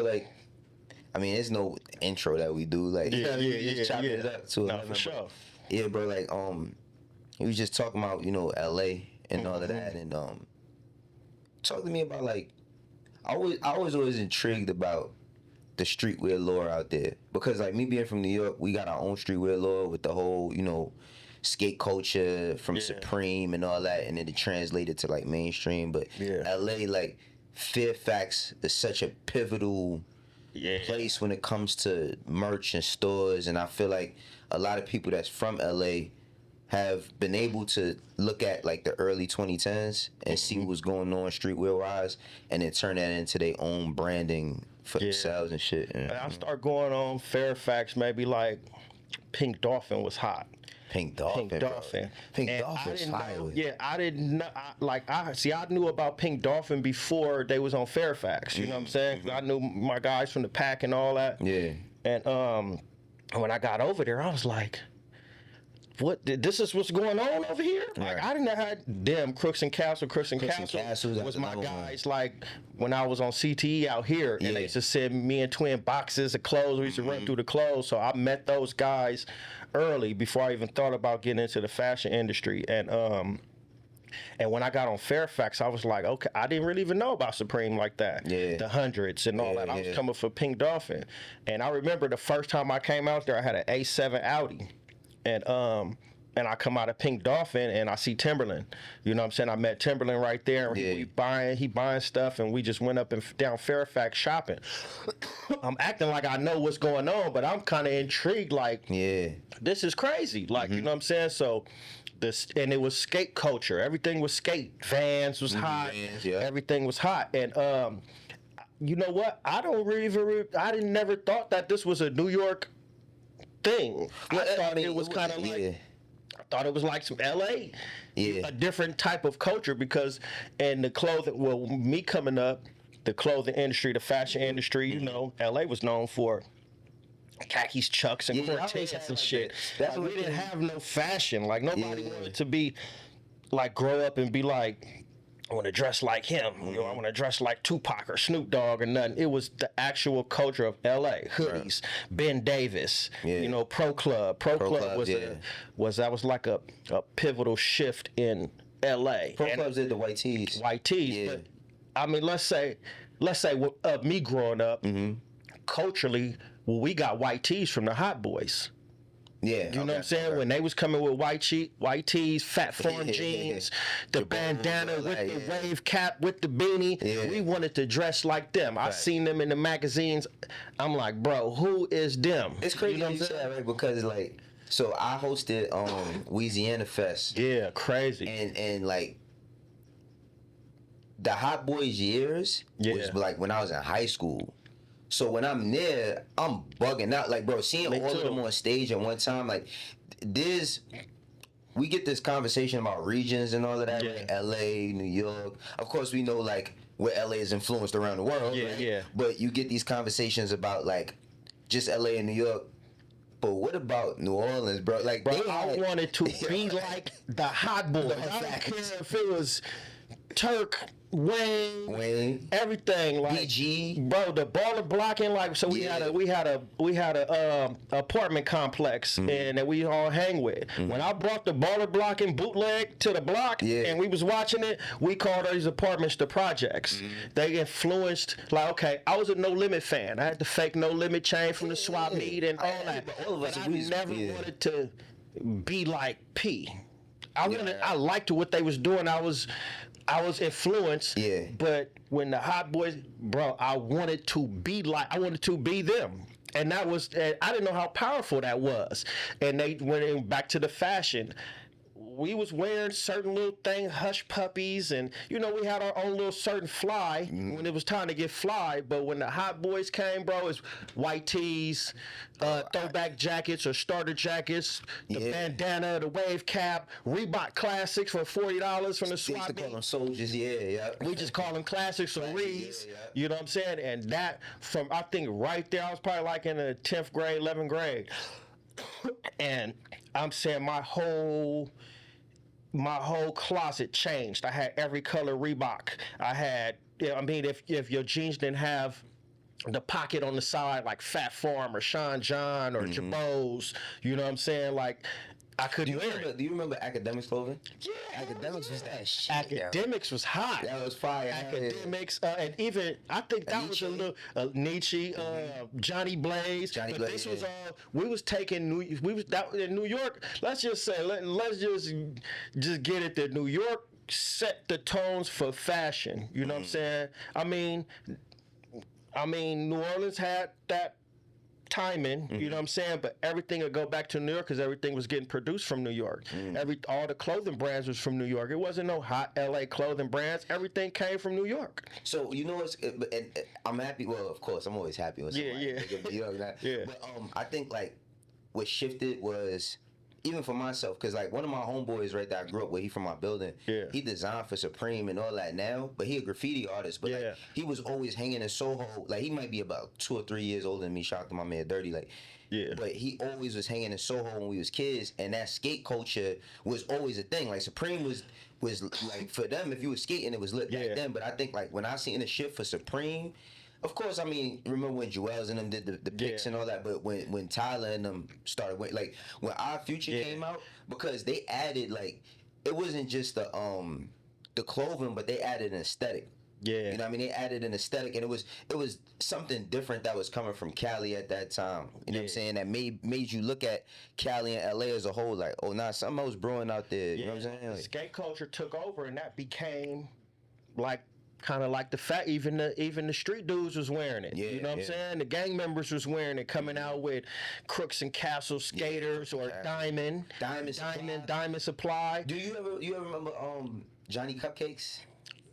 like, I mean, there's no intro that we do. Like, just chopping it up to 11. For sure. Yeah, bro. Like, he was just talking about, LA and all of that, and talk to me about, like, I was always intrigued about the streetwear lore out there, because like me being from New York, we got our own streetwear lore with the whole skate culture from Supreme and all that, and then it translated to like mainstream. But LA, like Fairfax, is such a pivotal place when it comes to merch and stores, and I feel like a lot of people that's from LA have been able to look at like the early 2010s and see what's going on streetwear wise, and then turn that into their own branding for themselves and shit. I start going on Fairfax, maybe like Pink Dolphin was hot. Pink Dolphin. Pink Dolphin's fire. I didn't know. I knew about Pink Dolphin before they was on Fairfax. You know what I'm saying? I knew my guys from the pack and all that. Yeah. And when I got over there, I was like, what? This is what's going on over here? Like, I didn't know how. Damn, Crooks and Castle was my guys. Like, when I was on CTE out here, and they used to send me and Twin boxes of clothes. We used to run through the clothes. So I met those guys early before I even thought about getting into the fashion industry. And when I got on Fairfax, I was like, okay, I didn't really even know about Supreme like that. The hundreds and all that. I was coming for Pink Dolphin. And I remember the first time I came out there, I had an A7 Audi. And I come out of Pink Dolphin and I see Timberland. You know what I'm saying? I met Timberland right there. And he buying stuff, and we just went up and down Fairfax shopping. I'm acting like I know what's going on, but I'm kind of intrigued. Like, this is crazy. Like, you know what I'm saying? So, and it was skate culture. Everything was skate. Vans was hot. Everything was hot. And you know what? I didn't never thought that this was a New York thing. I thought it was kind of like, I thought it was like some LA, a different type of culture, because in the clothing, well, me coming up, the clothing industry, the fashion industry, LA was known for khakis, Chucks, and Cortez and shit. That's we didn't have no fashion. Like, nobody wanted to be like, grow up and be like, I want to dress like him. I want to dress like Tupac or Snoop Dogg or nothing. It was the actual culture of LA. Hoodies, Ben Davis, Pro Club. Pro Club was like a pivotal shift in LA. Pro Clubs did the white tees. White tees. But I mean, let's say me growing up, culturally, we got white tees from the Hot Boys. You know what I'm saying? When they was coming with white tees, fat form jeans, the bandana with the wave cap, with the beanie, we wanted to dress like them. I seen them in the magazines. I'm like, bro, who is them? It's crazy, you know what I'm saying? Right? Because like, so I hosted Louisiana Fest. Yeah, crazy. And like, the Hot Boys years was like when I was in high school. So when I'm there, I'm bugging out. Like, bro, seeing all of them on stage at one time, like, we get this conversation about regions and all of that, like LA, New York. Of course, we know, like, where LA is influenced around the world. Right? But you get these conversations about, like, just LA and New York. But what about New Orleans, bro? Like, bro, I wanted to be like the Hot Boys. I don't care if it was Turk, Wayne, everything, like BG, bro, the baller blocking, like, so we had a apartment complex and that we all hang with. When I brought the baller blocking bootleg to the block and we was watching it, we called these apartments the projects. They influenced, like, okay, I was a No Limit fan. I had the fake No Limit chain from the swap meet and all that. But I never wanted to be like P. I liked what they was doing. I was influenced, but when the Hot Boys, bro, I wanted to be them. And that was, I didn't know how powerful that was. And they went back to the fashion. We was wearing certain little thing, hush puppies, and we had our own little certain fly when it was time to get fly. But when the Hot Boys came, bro, it's white tees, throwback jackets or starter jackets, the bandana, the wave cap, Reebok classics for $40 from the swap meet. Call them soldiers, We just call them classics or Rees. You know what I'm saying? And that, from, I think right there, I was probably like in the 10th grade, 11th grade. And I'm saying my whole closet changed. I had every color Reebok. I had, if your jeans didn't have the pocket on the side, like Fat Farm or Sean John or Jabos. You know what I'm saying? Like, I couldn't wear it. Do you remember Academics clothing? Yeah. Academics was that shit. Academics was hot. That was fire. Academics, and even I think that was a little Nietzsche, Johnny Blaze. But this was we was taking in New York. Let's just say let's just get it that New York set the tones for fashion. You know what I'm saying? I mean, New Orleans had that timing, you know what I'm saying? But everything would go back to New York because everything was getting produced from New York. All the clothing brands was from New York. It wasn't no hot LA clothing brands. Everything came from New York. So you know, and I'm happy. Well, of course, I'm always happy with somebody. You know that. Yeah. But I think like what shifted was, even for myself, because like one of my homeboys right there I grew up with, he from my building. Yeah. He designed for Supreme and all that now, but he a graffiti artist. But like, he was always hanging in Soho. Like he might be about 2 or 3 years older than me. Shout out to my man Dirty. Like, but he always was hanging in Soho when we was kids, and that skate culture was always a thing. Like Supreme was like, for them, if you was skating, it was lit back then. But I think like when I seen the shit for Supreme. Of course, I mean, remember when Joel's and them did the pics and all that, but when Tyler and them started, like, when Our Future came out, because they added, like, it wasn't just the clothing, but they added an aesthetic. Yeah. You know what I mean? They added an aesthetic, and it was something different that was coming from Cali at that time. You know what I'm saying? That made you look at Cali and LA as a whole, like, oh, nah, something else brewing out there. You know what I'm saying? Like, skate culture took over, and that became, like, kind of like even the street dudes was wearing it. You know what I'm saying? The gang members was wearing it, coming out with Crooks and Castle skaters or Diamond Supply. Do you ever remember Johnny Cupcakes?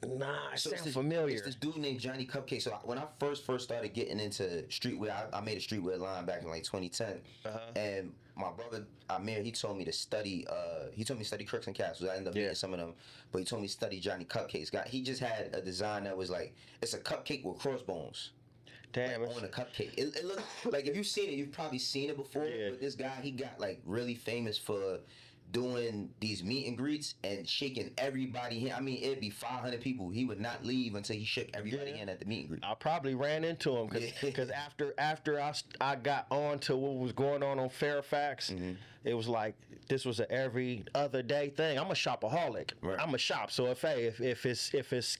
Nah, it sounds familiar. It's this dude named Johnny Cupcake. So when I first started getting into streetwear, I made a streetwear line back in like 2010. And my brother Amir, he told me to study. He told me to study Crooks and Castles. I ended up meeting some of them, but he told me to study Johnny Cupcakes. He just had a design that was like, it's a cupcake with crossbones. Damn, like, on a cupcake. It looked like, if you've seen it, you've probably seen it before. But this guy, he got like really famous for doing these meet and greets and shaking everybody. I mean, it'd be 500 people. He would not leave until he shook everybody in at the meet and greet. I probably ran into him because after I got on to what was going on Fairfax, it was like this was an every other day thing. I'm a shopaholic. Right. I'm a shop. So if it's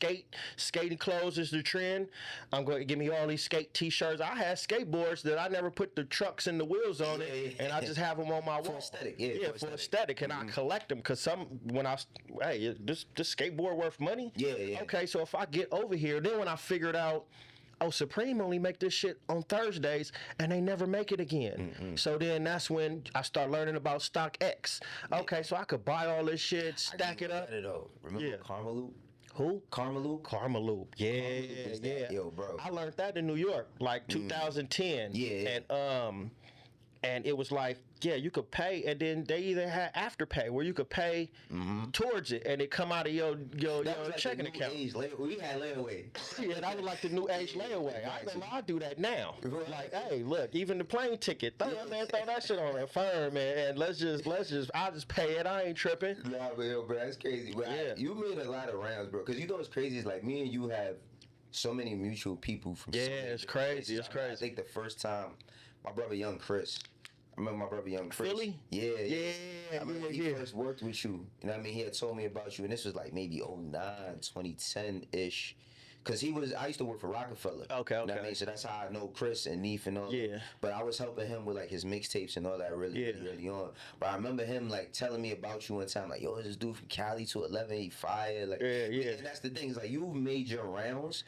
skating clothes is the trend, I'm going to give me all these skate T-shirts. I had skateboards that I never put the trucks and the wheels on it, and I just have them on my wall. For aesthetic, for aesthetic. And I collect them because this skateboard worth money. Okay, so if I get over here, then when I figured out, Supreme only make this shit on Thursdays and they never make it again. So then that's when I start learning about StockX. Okay, so I could buy all this shit, stack it up. Remember Karmaloop? Who? Karmaloop? Karmaloop. Yeah. Yo, bro. I learned that in New York, like 2010. Yeah. And it was like, you could pay, and then they either had afterpay where you could pay towards it, and it come out of your like checking account. We had layaway. That was like the new age layaway. I do that now. Like, hey, look, even the plane ticket, throw that shit on that firm, and I'll just pay it. I ain't tripping. Nah, but yo, bro, that's crazy. But you made a lot of rounds, bro. Because you know what's crazy is like me and you have so many mutual people from. It's crazy. It's crazy. I think the first time my brother Young Chris. I remember my brother Young Chris. Philly? Yeah. I remember he first worked with you. You know what I mean? He had told me about you, and this was like maybe 09, 2010-ish. Because I used to work for Rockefeller. Okay. You know what I mean? So that's how I know Chris and Neef and all that. But I was helping him with like his mixtapes and all that really on. But I remember him like telling me about you one time, like, yo, this dude from Cali to 11, he fired. Like, and that's the thing, is like, you've made your rounds.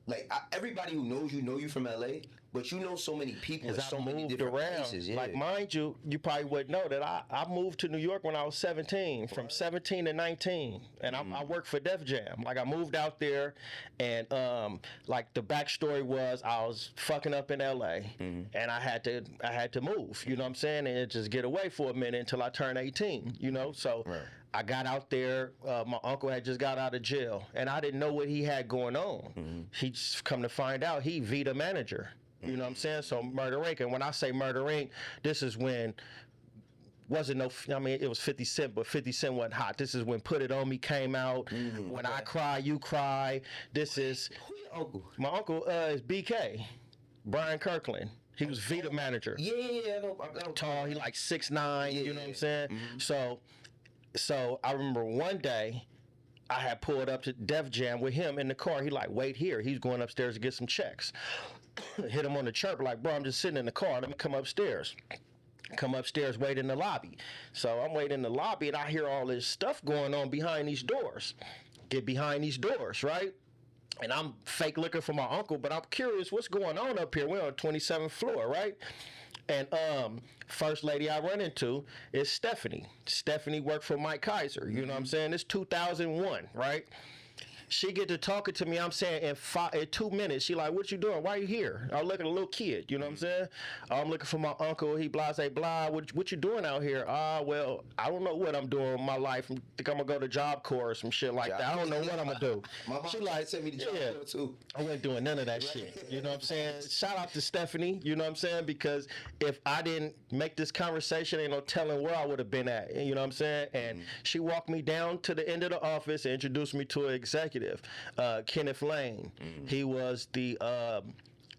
Like, everybody who knows you know you from LA, but you know so many people in so many different places. Like, mind you, you probably wouldn't know that I moved to New York when I was 17, from 17 to 19, and I worked for Def Jam. Like, I moved out there, and like the backstory was I was fucking up in LA, and I had to move. You know what I'm saying? And just get away for a minute until I turned 18. You know, so. Right. I got out there, my uncle had just got out of jail, and I didn't know what he had going on. He just come to find out, he Vita manager. You know what I'm saying? So Murder Inc. And when I say Murder Inc., this is when wasn't no, I mean, it was 50 Cent, but 50 Cent wasn't hot. This is when Put It On Me came out. When I Cry, You Cry. This is, Who your uncle? my uncle is BK, Brian Kirkland. He was Vita manager. Yeah, I know. Tall, he like 6'9", you know what I'm saying? So I remember one day, I had pulled up to Def Jam with him in the car. He like, wait here. He's going upstairs to get some checks. Hit him on the chirp, like, bro, I'm just sitting in the car. Let me come upstairs. Come upstairs, wait in the lobby. So I'm waiting in the lobby, and I hear all this stuff going on behind these doors. Get behind these doors, right? And I'm fake looking for my uncle, but I'm curious what's going on up here. We're on the 27th floor, right? And first lady I run into is Stephanie. Stephanie worked for Mike Kaiser. You know what I'm saying? It's 2001, right? She get to talking to me. I'm saying in 2 minutes, she like, what you doing? Why are you here? I look at a little kid. You know what I'm saying? I'm looking for my uncle. He blah, say blah. What you doing out here? Well, I don't know what I'm doing with my life. I think I'm gonna go to Job Corps or some shit like that. I don't know what I'm gonna do. My mom she like sent me to Job Corps too. I wasn't doing none of that shit. You know what I'm saying? Shout out to Stephanie. You know what I'm saying? Because if I didn't make this conversation, ain't no telling where I would have been at. You know what I'm saying? And she walked me down to the end of the office and introduced me to an executive. Kenneth Lane. He was the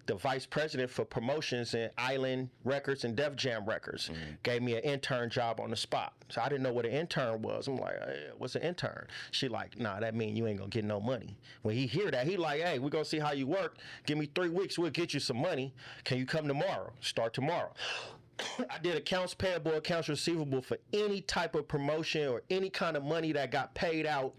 vice president for promotions in Island Records and Def Jam Records. Gave me an intern job on the spot. So I didn't know what an intern was. I'm like, hey, what's an intern? She like, nah, that mean you ain't gonna get no money. When he hear that, he like, hey, we're gonna see how you work. Give me 3 weeks, we'll get you some money. Can you come tomorrow? Start tomorrow. I did accounts payable, accounts receivable for any type of promotion or any kind of money that got paid out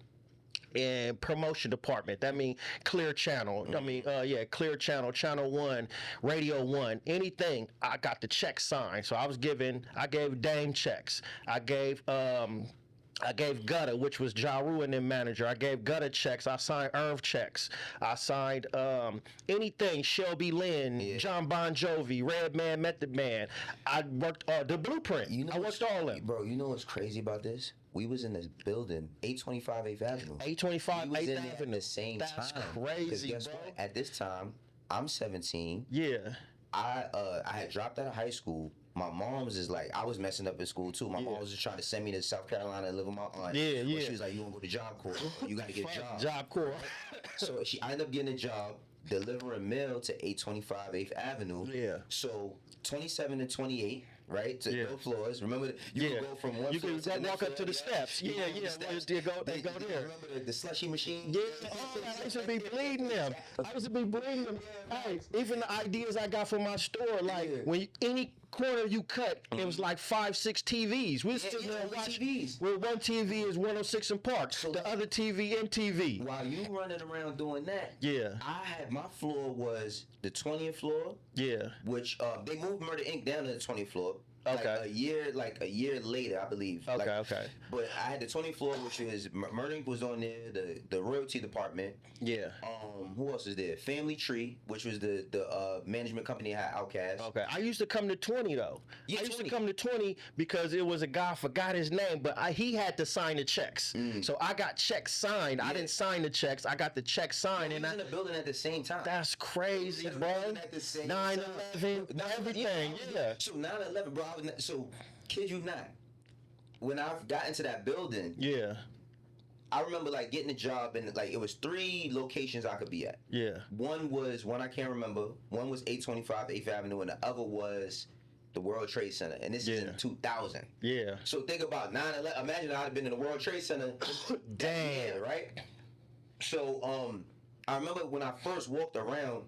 in promotion department. That mean Clear Channel. I mean, Clear Channel, Channel 1, Radio 1, anything. I got the check signed. So I gave Dame checks. I gave Gutta, which was Ja Rule and then manager. I gave Gutta checks. I signed Irv checks. I signed anything. Shelby Lynn, John Bon Jovi, Redman, Method Man. I worked the Blueprint. I worked all of them. Bro, you know what's crazy about this? We was in this building, 825 8th Avenue. 825 8th Avenue. At the same time. That's crazy, guess bro. what? At this time, I'm 17. Yeah. I had dropped out of high school. My mom's is like, I was messing up in school too. My mom was just trying to send me to South Carolina and live with my aunt. Yeah. But she was like, you want to go to Job Corps? You got to get a job. Job Corps. So I ended up getting a job delivering mail to 825 8th Avenue. Yeah. So 27 and 28, right? To both floors. Remember, you could go from one floor to the next walk up to the floor. steps. You They go there. Remember the slushy machine? Yeah, I used to be bleeding them. Hey, even the ideas I got from my store, like when any corner you cut, it was like 5, 6 TVs. We still watch TVs. Well, one TV is 106 in Park. So the other TV, MTV. While you running around doing that, my floor was the 20th floor. Yeah. Which they moved Murder Inc. down to the 20th floor. Okay. Like a year later, I believe. Okay. But I had the 20th floor, which was Murder Inc. was on there, the royalty department. Yeah. Who else is there? Family Tree, which was the management company that had Outkast. Okay. I used to come to 20 though. Yeah, I used to come to 20 because it was a guy, I forgot his name, but he had to sign the checks. So I got checks signed. I didn't sign the checks. I got the checks signed. And in the building at the same time. That's crazy, bro. 9/11, everything. Yeah. So 9/11, bro. So, kid you not, when I got into that building, I remember like getting a job and like it was 3 locations I could be at. Yeah. One I can't remember. One was 825 8th Avenue, and the other was the World Trade Center, and this is in 2000. Yeah. So think about 9/11. Imagine I'd have been in the World Trade Center. Damn. Right. So I remember when I first walked around,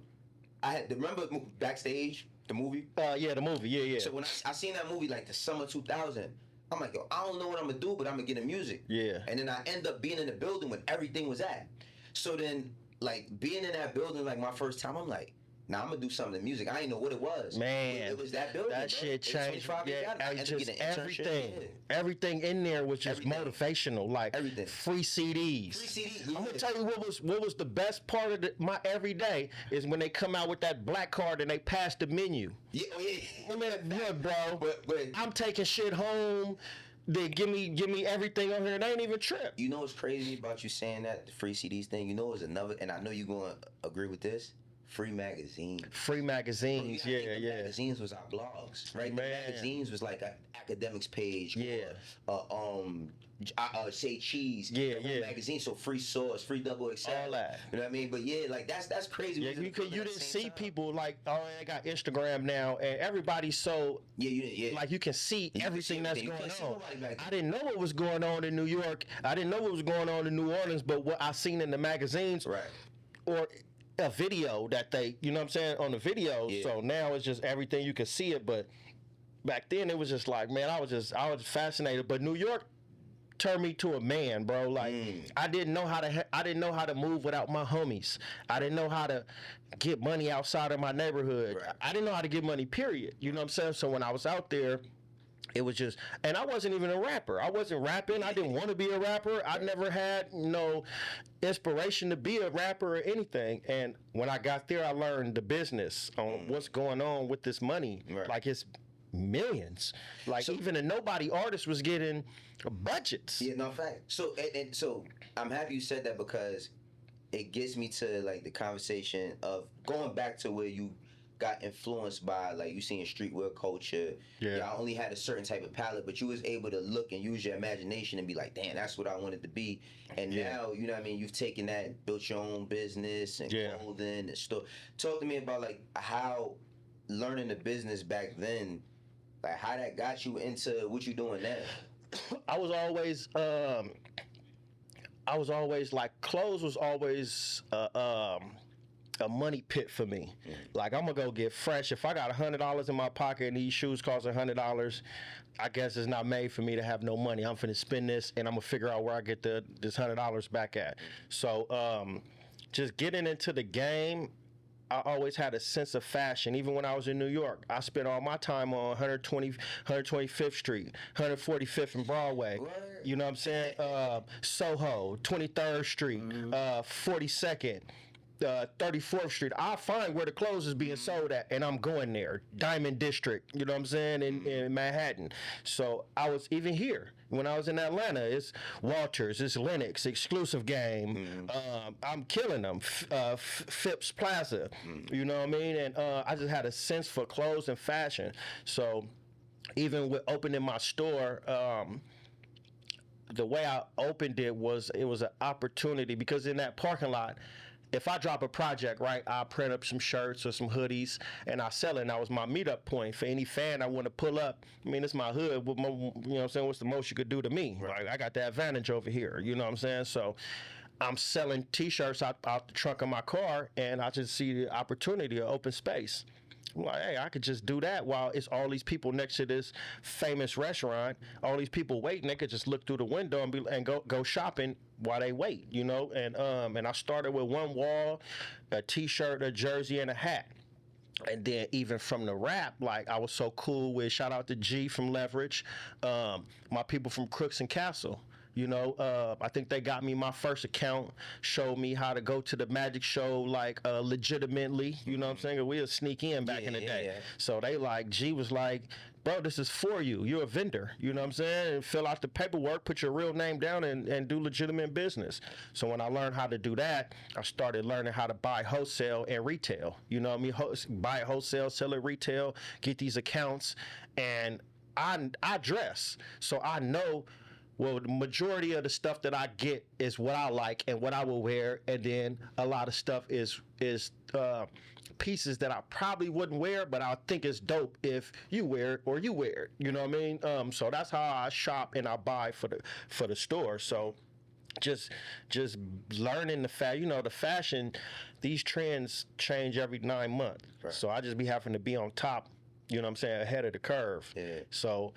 remember Backstage. The movie? The movie. Yeah. So when I seen that movie like the summer 2000, I'm like, yo, I don't know what I'm gonna do, but I'm gonna get in music. Yeah. And then I end up being in the building when everything was at. So then, like being in that building, like my first time, I'm like, nah, I'm gonna do something in music. I didn't know what it was. Man, it was that building. That shit changed. Just everything. Everything in there was just motivational. Like everything. Free CDs. I'm gonna tell you what was the best part of my everyday is when they come out with that black card and they pass the menu. Yeah, bro. But I'm taking shit home. They give me everything on here. They ain't even trip. You know what's crazy about you saying that the free CDs thing? You know, is another, and I know you're gonna agree with this. free magazines. Free magazines, Bro, yeah. Magazines was our blogs, right? Man. The magazines was like an academics page. Yeah. Say cheese. Yeah. Magazine, so free sauce, free double XL. All that. You know what I mean? But yeah, like that's crazy. Yeah, you didn't see people like, oh, I got Instagram now, and everybody's so like you can see everything that's going on. I didn't know what was going on in New York. I didn't know what was going on in New Orleans, but what I seen in the magazines, right, or a video that they, you know what I'm saying, on the video. Yeah. So now it's just everything, you can see it, but back then it was just like, man, I was fascinated. But New York turned me to a man, bro. Like I didn't know how to move without my homies. I didn't know how to get money outside of my neighborhood. Right. I didn't know how to get money, period. You know what I'm saying? So when I was out there, it was just, and I wasn't even a rapper. I wasn't rapping. I didn't want to be a rapper. I never had no inspiration to be a rapper or anything. And when I got there, I learned the business on what's going on with this money. Right. Like it's millions. Like so, even a nobody artist was getting budgets. Yeah, no fact. So and so I'm happy you said that, because it gets me to like the conversation of going back to where you got influenced by, like, you seeing streetwear culture. Yeah. Y'all only had a certain type of palette, but you was able to look and use your imagination and be like, damn, that's what I wanted to be. And now, you know what I mean, you've taken that, built your own business and clothing and stuff. Talk to me about like how learning the business back then, like how that got you into what you doing now. I was always like, clothes was always a money pit for me. Like, I'm gonna go get fresh. If I got $100 in my pocket and these shoes cost $100, I guess it's not made for me to have no money. I'm finna spend this and I'm gonna figure out where I get this $100 back at. So just getting into the game, I always had a sense of fashion. Even when I was in New York, I spent all my time on 125th Street, 145th and Broadway. What? You know what I'm saying? Soho, 23rd Street, 42nd. 34th Street. I'll find where the clothes is being sold at, and I'm going there. Diamond District, you know what I'm saying, in Manhattan. So I was even here. When I was in Atlanta, it's Walters, it's Lennox, Exclusive Game. I'm killing them. Phipps Plaza, you know what I mean? And I just had a sense for clothes and fashion. So even with opening my store, the way I opened it was an opportunity, because in that parking lot, if I drop a project, right, I'll print up some shirts or some hoodies and I sell it. And that was my meetup point for any fan I want to pull up. I mean, it's my hood. You know what I'm saying? What's the most you could do to me? Right. Like, I got the advantage over here. You know what I'm saying? So I'm selling T-shirts out the trunk of my car, and I just see the opportunity of open space. I'm like, hey, I could just do that while it's all these people next to this famous restaurant. All these people waiting. They could just look through the window and go shopping while they wait, you know. And I started with one wall, a T-shirt, a jersey, and a hat. And then even from the rap, like, I was so cool with, shout out to G from Leverage, my people from Crooks and Castle. You know, I think they got me my first account, showed me how to go to the magic show, like, legitimately, you know what I'm saying? We would sneak in back in the day. Yeah. So they like, G was like, bro, this is for you. You're a vendor, you know what I'm saying? And fill out the paperwork, put your real name down, and do legitimate business. So when I learned how to do that, I started learning how to buy wholesale and retail. You know what I mean? Buy wholesale, sell it retail, get these accounts. And I dress, so I know, well, the majority of the stuff that I get is what I like and what I will wear, and then a lot of stuff is pieces that I probably wouldn't wear, but I think it's dope if you wear it or you wear it. You know what I mean? So that's how I shop and I buy for the store. So just learning the fashion, these trends change every 9 months. Right. So I just be having to be on top, you know what I'm saying, ahead of the curve. Yeah. So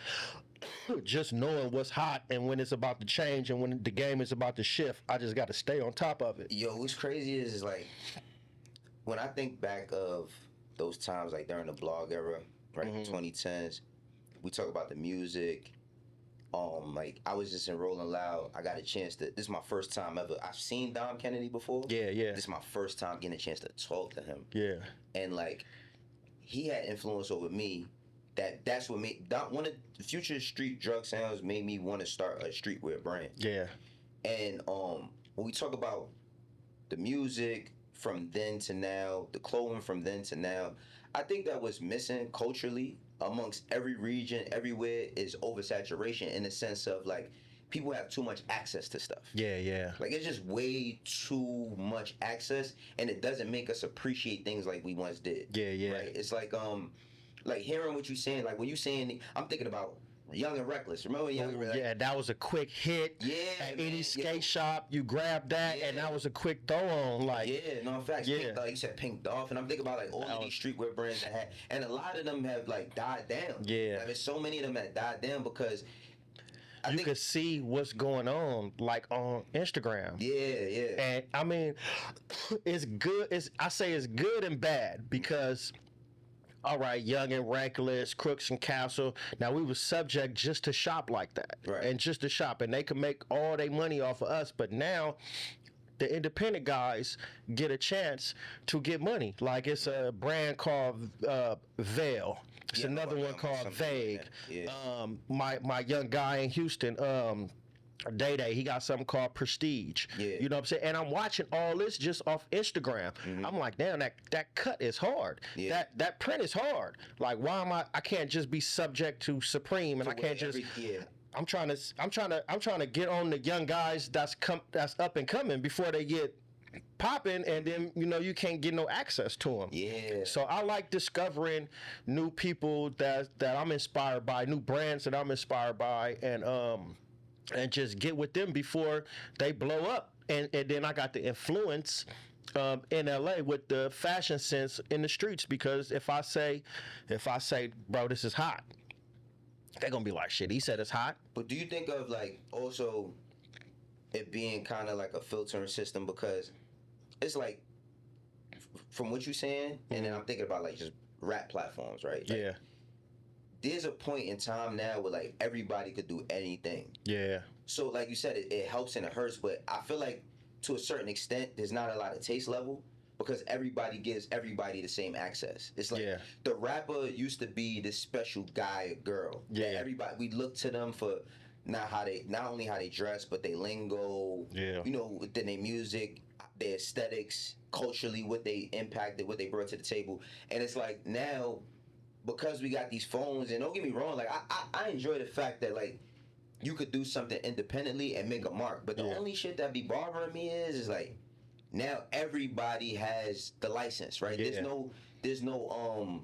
just knowing what's hot and when it's about to change and when the game is about to shift, I just got to stay on top of it. Yo, what's crazy is like, when I think back of those times, like during the blog era, right, 2010s, we talk about the music. Like, I was just in Rolling Loud. I got a chance to, this is my first time ever. I've seen Dom Kennedy before. Yeah. This is my first time getting a chance to talk to him. Yeah. And like, he had influence over me. That's what made one of the Future Street Drug Sounds made me want to start a streetwear brand. Yeah. And when we talk about the music, from then to now, the clothing from then to now, I think that what's missing culturally amongst every region, everywhere, is oversaturation in the sense of like people have too much access to stuff. Yeah. Like it's just way too much access, and it doesn't make us appreciate things like we once did. Yeah. Right? It's like hearing what you're saying, like when you saying, I'm thinking about Young and Reckless. Remember Young and Reckless? Yeah, that was a quick hit. Yeah, at any skate shop, you grab that, and that was a quick throw on. Like, yeah, no, in fact, like you said, Pink Dolphin. I'm thinking about like all of these streetwear brands that had, and a lot of them have like died down. Yeah, like, there's so many of them that died down because you could see what's going on, like on Instagram. Yeah. And I mean, it's good. I say it's good and bad because. All right, Young and Reckless, Crooks and Castle. Now, we were subject just to shop like that. Right. And just to shop. And they could make all their money off of us. But now, the independent guys get a chance to get money. Like, it's a brand called Veil. It's another one called Vague. Yeah. My young guy in Houston, Day, he got something called Prestige. Yeah. You know what I'm saying? And I'm watching all this just off Instagram. Mm-hmm. I'm like, damn, that cut is hard. Yeah. That print is hard. Like, why am I can't just be subject to Supreme and I can't just I'm trying to get on the young guys that's up and coming before they get popping, and then you can't get no access to them. Yeah. So I like discovering new people that I'm inspired by, new brands that I'm inspired by, and just get with them before they blow up. And then I got the influence in LA with the fashion sense in the streets, because if I say, bro, this is hot, they're gonna be like, shit, he said it's hot. But do you think of like also it being kind of like a filtering system, because it's like from what you're saying, and then I'm thinking about like just rap platforms, right? Like, yeah. There's a point in time now where like everybody could do anything. Yeah. So like you said, it helps and it hurts, but I feel like to a certain extent, there's not a lot of taste level because everybody gives everybody the same access. It's like the rapper used to be this special guy or girl. Yeah. Everybody, we look to them for not only how they dress, but their lingo. Yeah. Within their music, their aesthetics, culturally, what they impacted, what they brought to the table. And it's like now, because we got these phones, and don't get me wrong, like I enjoy the fact that like you could do something independently and make a mark. But the only shit that be bothering me is like now everybody has the license, right? Yeah. There's no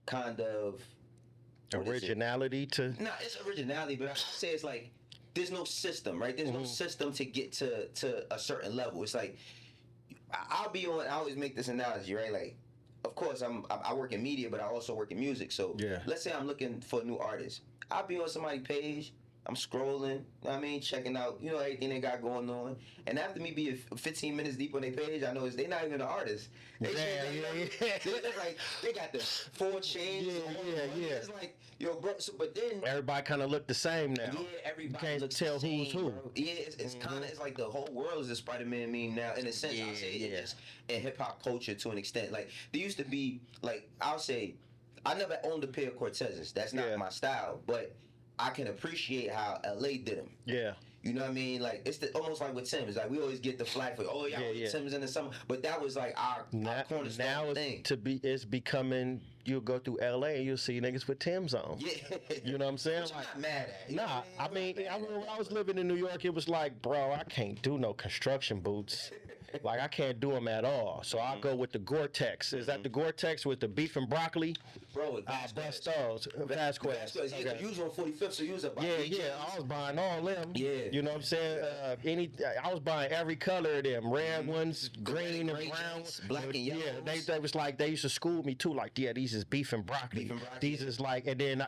kind of originality to. No, it's originality, but I say it's like there's no system, right? There's no system to get to a certain level. It's like I always make this analogy, right? Like, of course, I work in media, but I also work in music. So let's say I'm looking for a new artist. I'll be on somebody's page. I'm scrolling, you know what I mean, checking out, everything they got going on. And after me being 15 minutes deep on their page, I know they're not even an artist. They're like, they got the 4 chains. Yeah. It's like, yo, bro, but then everybody kind of look the same now. Yeah, everybody can't looks tell the same, who's who. Bro. Yeah, it's kind of, it's like the whole world is a Spider-Man meme now, in a sense. I'll say it's in hip-hop culture to an extent. Like, there used to be, like, I'll say, I never owned a pair of Cortezes. That's not my style, but I can appreciate how LA did them. Yeah. You know what I mean? Like, it's almost like with Tim's. Like, we always get the flack for, Tim's in the summer. But that was like our cornerstone thing. It's becoming, you'll go through LA and you'll see niggas with Tim's on. Yeah. You know what I'm saying? Which I'm not mad at. Nah, I mean, when I was living in New York, it was like, bro, I can't do no construction boots. Like, I can't do them at all. So I'll go with the Gore-Tex. Is that the Gore-Tex with the beef and broccoli? Bro, bust those. Vasquez. Okay. You was on 45th, so you was about I was buying all them. Yeah. You know what I'm saying? I was buying every color of them. Red ones, green and brown. Black and yellow. Yeah, they was like, they used to school me too. Like, these is beef and broccoli. These is like, and then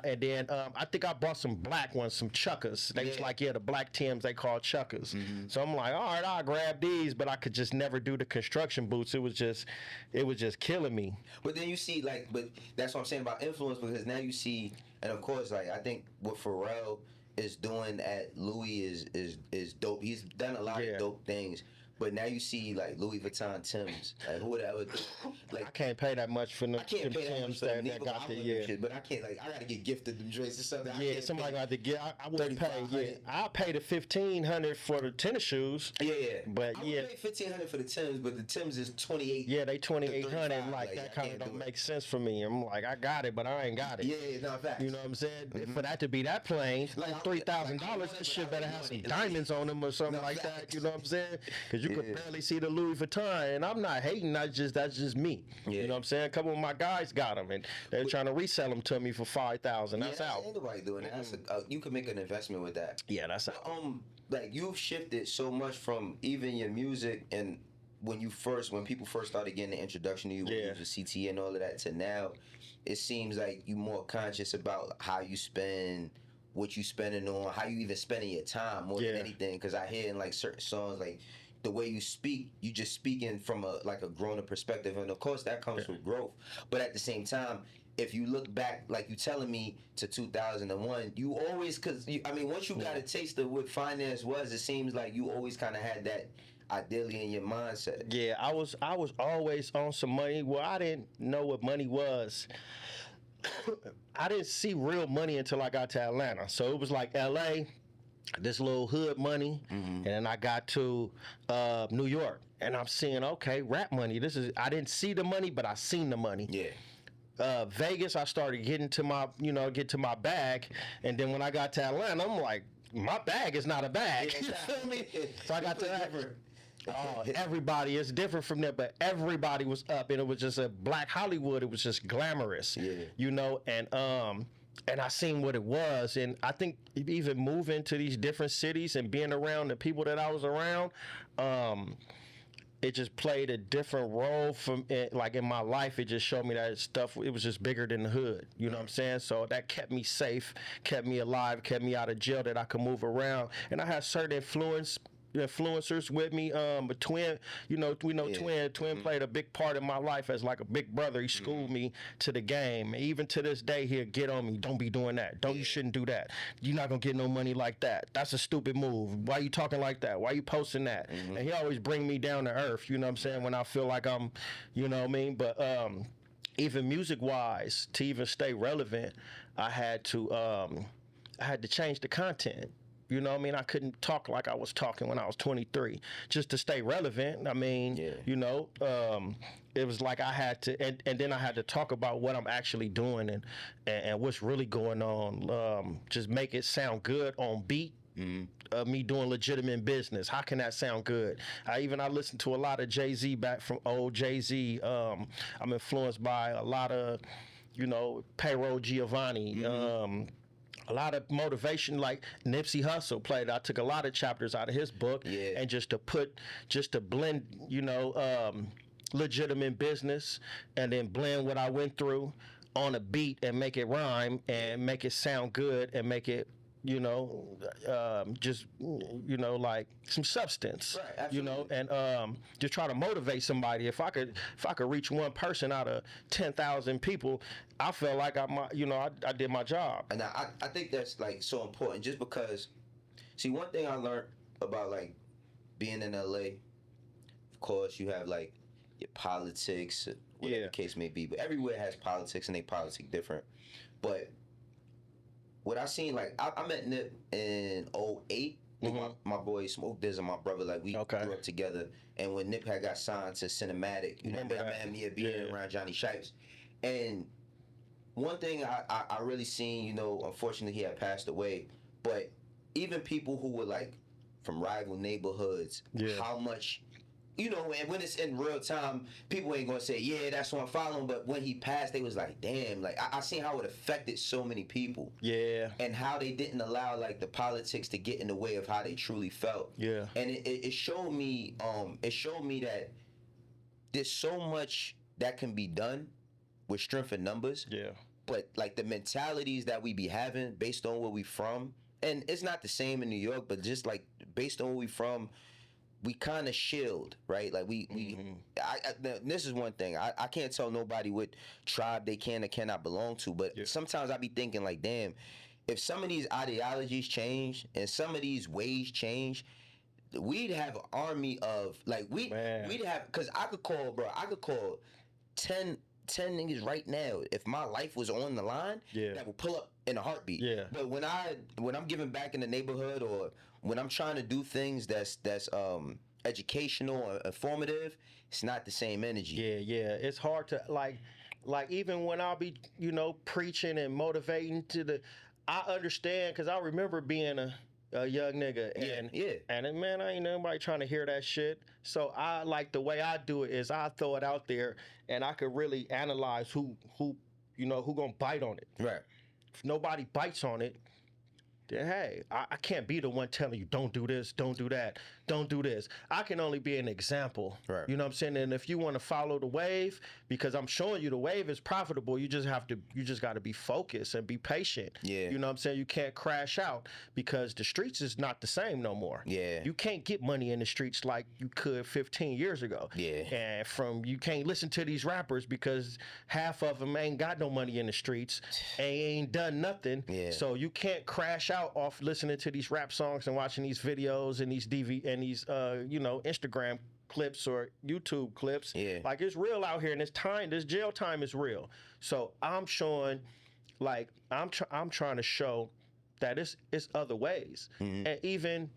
I think I bought some black ones, some chuckers. They was like, the black Tims they call chuckers. So I'm like, all right, I'll grab these, but I could just never do the construction boots. It was just killing me. But then you see, but that's what I'm saying about influence, because now you see, and of course, like, I think what Pharrell is doing at Louis is dope. He's done a lot of dope things, But now you see like Louis Vuitton Timbs, like who would ever like? I can't pay that much for them. I can't pay that much for them that got the shit, but I can't like I gotta get gifted them joints or something. Yeah, somebody got to get. I would pay. Yeah, I pay the $1,500 for the tennis shoes. Yeah, but I would pay $1,500 for the Timbs, but the Timbs is 28. Yeah, they 2,800. Like that kind of don't make sense for me. I'm like, I got it, but I ain't got it. Yeah, no facts. You know what I'm saying? For that to be that plain, like $3,000, that shit better have some diamonds on them or something like that. You know what I'm saying? Because you could barely see the Louis Vuitton, and I'm not hating. That's just me. You know what I'm saying? A couple of my guys got them, and they're trying to resell them to me for $5,000. That's out. Ain't nobody doing that. That's you can make an investment with that. Yeah, that's out. Like you've shifted so much from even your music and when people first started getting the introduction to you, when you was a CT and all of that, to now, it seems like you more conscious about how you spend, what you spending on, how you even spending your time more than anything. Because I hear in like certain songs, like the way you speak, you just speaking from a grown-up perspective, and of course that comes with growth. But at the same time, if you look back, like you telling me, to 2001, you always, once you got a taste of what finance was, it seems like you always kind of had that ideally in your mindset. Yeah, I was always on some money. Well, I didn't know what money was. I didn't see real money until I got to Atlanta. So it was like LA, this little hood money, and then I got to New York, and I'm seeing, okay, rap money. I didn't see the money, but I seen the money. Yeah. Vegas, I started getting to my bag, and then when I got to Atlanta, I'm like, my bag is not a bag. You feel me? So I got to that. Everybody is different from there, but everybody was up, and it was just a Black Hollywood. It was just glamorous, and I seen what it was, and I think even moving to these different cities and being around the people that I was around, it just played a different role from it. Like in my life, it just showed me that stuff, it was just bigger than the hood. You know what I'm saying? So that kept me safe, kept me alive, kept me out of jail, that I could move around, and I had certain influencers with me. But Twin, Twin played a big part in my life as like a big brother. He schooled me to the game. Even to this day, he'll get on me. Don't be doing that. You shouldn't do that. You're not gonna get no money like that. That's a stupid move. Why you talking like that? Why you posting that? And he always bring me down to earth. You know what I'm saying? When I feel like I'm, you know what I mean? But even music wise, to even stay relevant, I had to change the content. You know what I mean? I couldn't talk like I was talking when I was 23 just to stay relevant. I mean, it was like I had to, and then I had to talk about what I'm actually doing and what's really going on. Just make it sound good on beat. Me doing legitimate business. How can that sound good? I listened to a lot of Jay-Z back from old Jay-Z. I'm influenced by a lot of, Payroll Giovanni. A lot of motivation, like Nipsey Hussle played. I took a lot of chapters out of his book, and just to blend, legitimate business, and then blend what I went through on a beat and make it rhyme and make it sound good and make it, like some substance, right, and just try to motivate somebody. If I could reach one person out of 10,000 people, I felt like I did my job. And I think that's like so important, just because, see, one thing I learned about like being in LA, of course, you have like your politics, whatever the case may be, but everywhere has politics and they politic different. But what I seen, like, I met Nip in 2008. My boy Smoke Diz and my brother, like, we grew up together. And when Nip had got signed to Cinematic, I met me being around Johnny Shipes. And one thing I really seen, unfortunately he had passed away, but even people who were like from rival neighborhoods, how much, and when it's in real time, people ain't gonna say, yeah, that's what I'm following, but when he passed, they was like, damn, like I seen how it affected so many people. Yeah. And how they didn't allow like the politics to get in the way of how they truly felt. Yeah. And it showed me that there's so much that can be done with strength in numbers. Yeah. But like the mentalities that we be having based on where we from, and it's not the same in New York, but just like based on where we from, we kind of shield, right? Like this is one thing. I can't tell nobody what tribe they can or cannot belong to, but sometimes I be thinking like, damn, if some of these ideologies change and some of these ways change, we'd have an army of like we'd have, because I could call 10 niggas right now if my life was on the line, that will pull up in a heartbeat. But when I'm giving back in the neighborhood, or when I'm trying to do things that's educational or informative, it's not the same energy. It's hard to like even when I'll be, you know, preaching and motivating I understand, because I remember being a young nigga, and man, I ain't nobody trying to hear that shit. So I like, the way I do it is I throw it out there, and I could really analyze who you know, who gonna bite on it. Right. If nobody bites on it, then hey, I can't be the one telling you don't do this, don't do that, don't do this. I can only be an example. Right. You know what I'm saying? And if you want to follow the wave, because I'm showing you the wave is profitable, you just got to be focused and be patient. You know what I'm saying? You can't crash out, because the streets is not the same no more. You can't get money in the streets like you could 15 years ago. And you can't listen to these rappers because half of them ain't got no money in the streets, ain't done nothing. So you can't crash out off listening to these rap songs and watching these videos and these you know, Instagram clips or YouTube clips. Like, it's real out here, and this jail time is real. So I'm showing, like, I'm trying to show that it's other ways. And even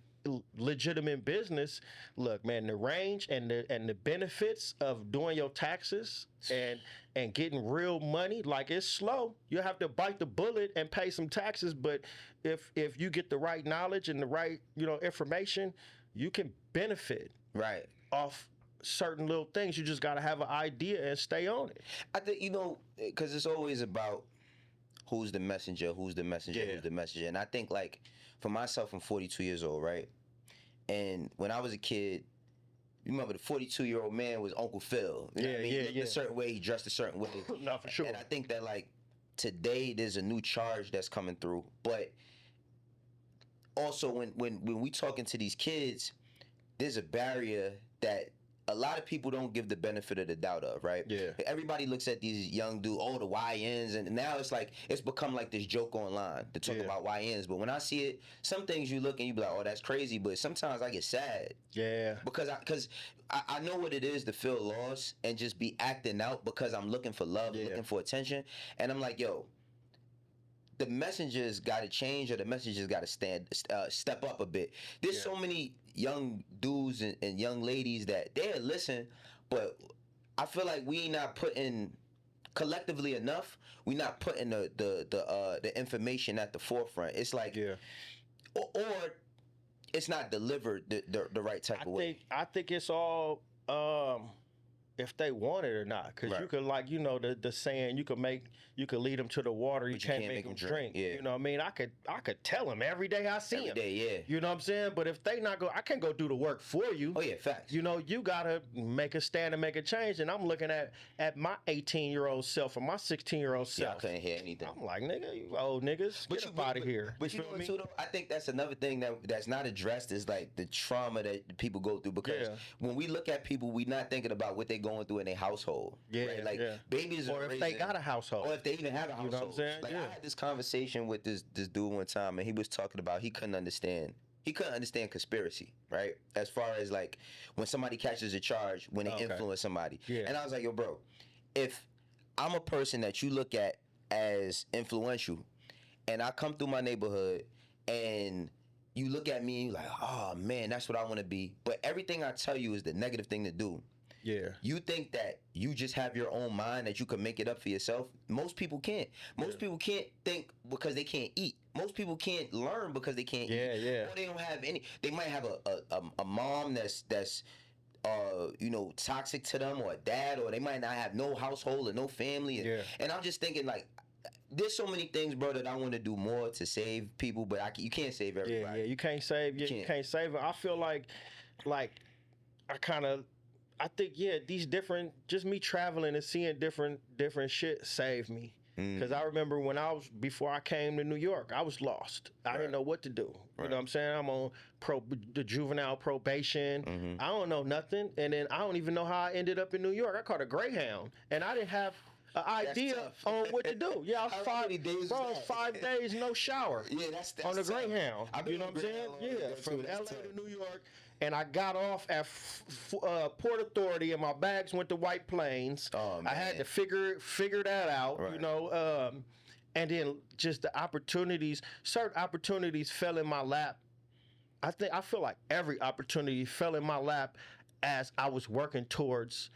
legitimate business, look, man, the range and the benefits of doing your taxes and getting real money, like, it's slow. You have to bite the bullet and pay some taxes, but if you get the right knowledge and the right, you know, information, you can benefit off certain little things. You just got to have an idea and stay on it. I think, you know, because it's always about who's the messenger, who's the messenger, who's the messenger. And I think, like, for myself, I'm 42 years old, right? And when I was a kid, you remember the 42-year-old man was Uncle Phil. You know what I mean? He looked a certain way, he dressed a certain way. No, for sure. And I think that, like, today there's a new charge that's coming through. But also, when we talking to these kids, there's a barrier that a lot of people don't give the benefit of the doubt of, right? Everybody looks at these young dudes, the YNs, and now it's like, it's become like this joke online to talk about YNs. But when I see it, some things you look and you be like, oh, that's crazy. But sometimes I get sad. Because I know what it is to feel lost and just be acting out because I'm looking for love, looking for attention. And I'm like, yo, the messengers got to change, or the messengers got to step up a bit. There's so many young dudes and young ladies that they listen, but I feel like we not putting collectively enough. We not putting the information at the forefront. It's like, or it's not delivered the right type of way. I think it's all if they want it or not, because you could, like, you know, the saying, you could lead them to the water, you can't make them drink. You know what I mean? I could tell them every day I see them. Every day, You know what I'm saying? But if they not I can't go do the work for you. Facts. You know, you gotta make a stand and make a change. And I'm looking at my 18-year-old self or my 16-year-old self. I couldn't hear anything. I'm like, nigga, you old niggas, get up out of here. But you know what, too, though? I think that's another thing that's not addressed, is like the trauma that people go through. Because when we look at people, we not thinking about what they going through in their household. Right? Like, babies, or if they got a household, or if they even have a household. You know what I'm saying? Like, I had this conversation with this dude one time, and he was talking about he couldn't understand conspiracy, right? As far as, like, when somebody catches a charge, when they influence somebody. And I was like, yo, bro, if I'm a person that you look at as influential, and I come through my neighborhood and you look at me and you're like, oh man, that's what I want to be, but everything I tell you is the negative thing to do. You think that you just have your own mind, that you can make it up for yourself? Most people can't. Most people can't think because they can't eat. Most people can't learn because they can't eat. Or they don't have any. They might have a mom that's you know, toxic to them, or a dad, or they might not have no household or no family. And I'm just thinking, like, there's so many things, bro, that I want to do more to save people, but you can't save everybody. You can't save. You can't save them. I feel like I think these different, just me traveling and seeing different shit saved me. Because I remember before I came to New York, I was lost. I didn't know what to do. You know what I'm saying? I'm on the juvenile probation. I don't know nothing. And then I don't even know how I ended up in New York. I caught a Greyhound, and I didn't have an idea on what to do. I was 5 days, no shower. That's on the Greyhound. You know what I'm saying? From LA to New York. and I got off at Port Authority, and my bags went to White Plains. Oh, man. I had to figure that out, right. you know. And then just the opportunities, certain opportunities fell in my lap. I feel like every opportunity fell in my lap as I was working towards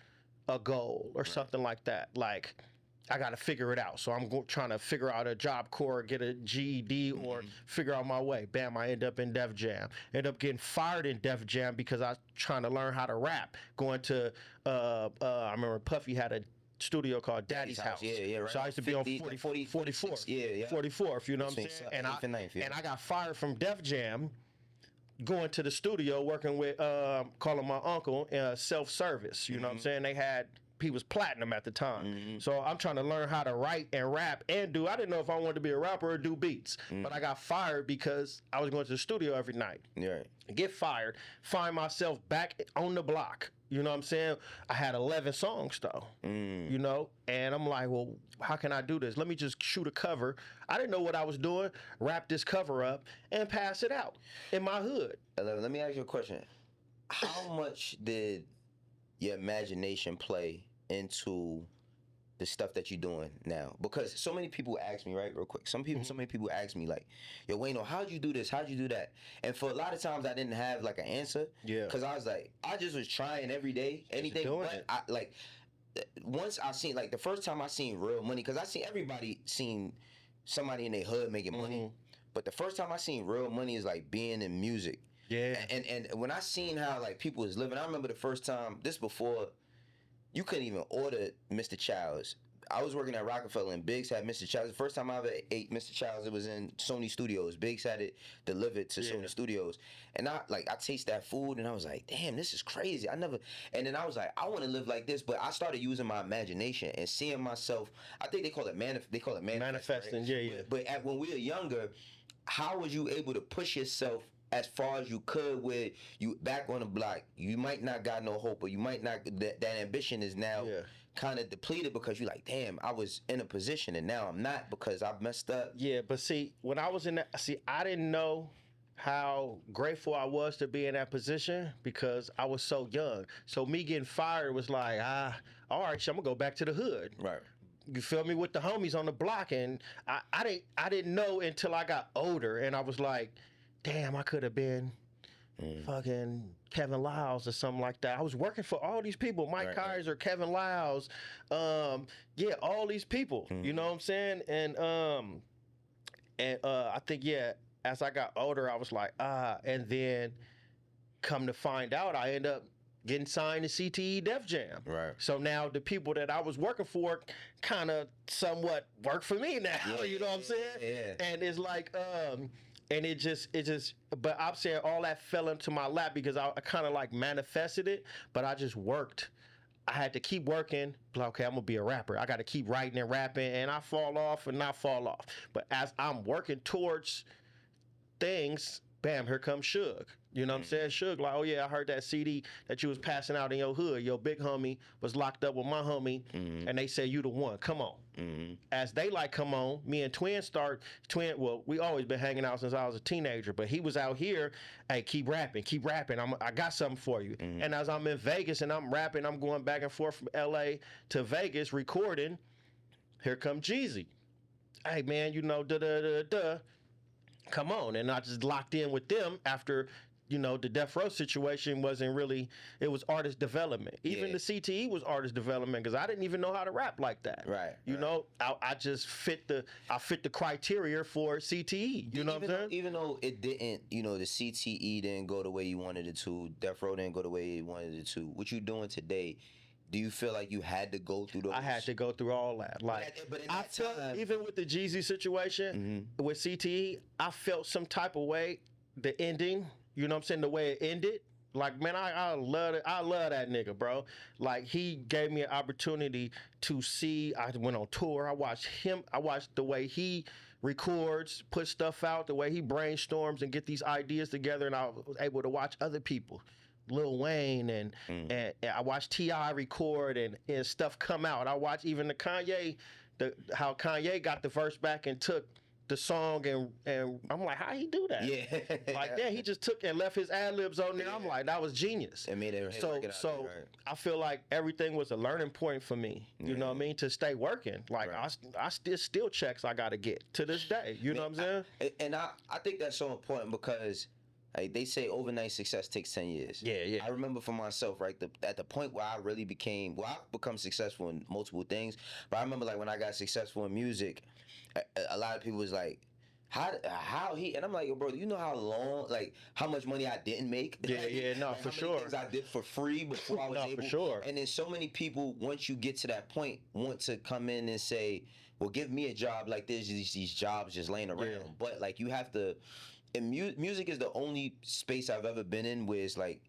a goal or something like that. Like, I got to figure it out. So I'm trying to figure out a Job Corps, get a GED, or figure out my way. Bam, I end up in Def Jam. End up getting fired in Def Jam because I was trying to learn how to rap. Going to, I remember Puffy had a studio called Daddy's House. Yeah, right. So I used to be on 44th. Yeah. 44th, you know what I'm saying? And I got fired from Def Jam, going to the studio, working with, calling my uncle, self-service. You know what I'm saying? He was platinum at the time. So I'm trying to learn how to write and rap and I didn't know if I wanted to be a rapper or do beats. But I got fired because I was going to the studio every night. Right. Get fired, find myself back on the block. You know what I'm saying? I had 11 songs though, you know? And I'm like, well, how can I do this? Let me just shoot a cover. I didn't know what I was doing. Wrap this cover up and pass it out in my hood. 11, let me ask you a question. How much did your imagination play into the stuff that you're doing now? Because so many people ask me, right, real quick. So many people ask me, like, yo, Wayno, how'd you do this? How'd you do that? And for a lot of times, I didn't have like an answer. Yeah. Because I was like, I just was trying every day, anything. But I like, once I seen, like, the first time I seen real money, because I seen everybody seen somebody in their hood making money. But the first time I seen real money is like being in music. Yeah. And when I seen how like people was living, I remember the first time, this before you couldn't even order Mr. Child's. I was working at Rockefeller and Biggs had Mr. Child's. The first time I ever ate Mr. Child's, it was in Sony Studios. Biggs had it delivered to Sony Studios. And I taste that food and I was like, damn, this is crazy. And then I was like, I want to live like this. But I started using my imagination and seeing myself. I think they call it manifesting. Right? Yeah. But when we were younger, how was you able to push yourself as far as you could with you back on the block? You might not got no hope, or you might not, that ambition is now kind of depleted because you're like, damn, I was in a position and now I'm not because I've messed up. Yeah, but see, when I was in that, I didn't know how grateful I was to be in that position because I was so young. So me getting fired was like, all right, so I'm gonna go back to the hood. Right. You feel me, with the homies on the block. And I didn't know until I got older and I was like, damn, I could have been fucking Kevin Lyles or something like that. I was working for all these people, Mike Kaiser, Kevin Lyles, all these people, you know what I'm saying? And I think, as I got older, I was like, and then come to find out, I end up getting signed to CTE Def Jam. Right. So now the people that I was working for kind of somewhat work for me now, you know what I'm saying? Yeah. And it's like, and it just, but I'm saying all that fell into my lap because I kind of like manifested it, but I just worked. I had to keep working. Like, okay, I'm gonna be a rapper. I got to keep writing and rapping, and I fall off and not fall off. But as I'm working towards things, bam, here comes Suge. You know what I'm saying? Suge, like, oh yeah, I heard that CD that you was passing out in your hood. Your big homie was locked up with my homie, and they say you the one. Come on. As they like, come on, me and Twin, well, we always been hanging out since I was a teenager, but he was out here, hey, keep rapping. I got something for you. And as I'm in Vegas and I'm rapping, I'm going back and forth from LA to Vegas recording, here come Jeezy. Hey man, you know, come on. And I just locked in with them after, you know, the Death Row situation wasn't really, it was artist development. Even the CTE was artist development because I didn't even know how to rap like that. Right. You know, I just fit the criteria for CTE. You know what I'm saying? Even though it didn't, you know, the CTE didn't go the way you wanted it to, Death Row didn't go the way you wanted it to, what you doing today, do you feel like you had to go through those? I had to go through all that. Like, but I felt, even with the Jeezy situation, with CTE, I felt some type of way, the ending, you know what I'm saying, the way it ended. Like, man, I love it. I love that nigga, bro. Like, he gave me an opportunity to see. I went on tour. I watched him. I watched the way he records, put stuff out, the way he brainstorms and get these ideas together. And I was able to watch other people, Lil Wayne, and I watched T.I. record and stuff come out. I watched even the Kanye, how Kanye got the verse back and took the song, and I'm like, how he do that? Yeah. Like that, he just took and left his ad libs on there. I'm like, that was genius. It made it So right. I feel like everything was a learning point for me. You know what I mean? To stay working. Like I still checks I gotta get to this day. You know what I'm saying? And I think that's so important because like they say overnight success takes 10 years. Yeah. I remember for myself, right, at the point where I really I've become successful in multiple things, but I remember like when I got successful in music, a lot of people was like, how he, and I'm like, yo, bro, you know how long, like how much money I didn't make? No, like, for how many sure. things I did for free before I was able. For sure. And then so many people, once you get to that point, want to come in and say, well, give me a job like this, these jobs just laying around. Yeah. But like you have to. And music is the only space I've ever been in where it's like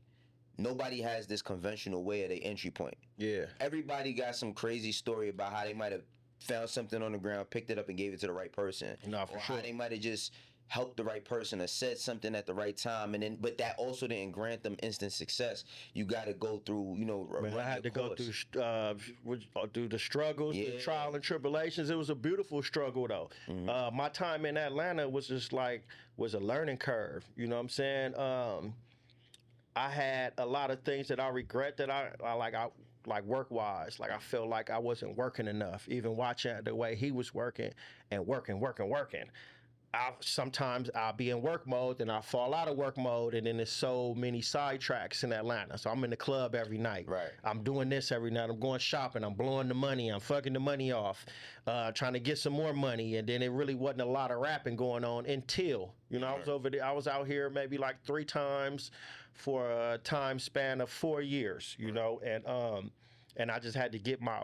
nobody has this conventional way of their entry point. Yeah. Everybody got some crazy story about how they might have found something on the ground, picked it up, and gave it to the right person. No, for sure. How they might have just helped the right person or said something at the right time, and then but that also didn't grant them instant success. You got to go through, I had to go through the struggles, the trial and tribulations. It was a beautiful struggle though. Mm-hmm. My time in Atlanta was just was a learning curve. You know what I'm saying? I had a lot of things that I regret that I like work wise. Like I felt like I wasn't working enough. Even watching the way he was working and working. Sometimes I'll be in work mode, and I'll fall out of work mode, and then there's so many sidetracks in Atlanta. So I'm in the club every night. Right. I'm doing this every night. I'm going shopping. I'm blowing the money. I'm fucking the money off, trying to get some more money. And then it really wasn't a lot of rapping going on until, I was over there. I was out here maybe like 3 times for a time span of 4 years, and I just had to get my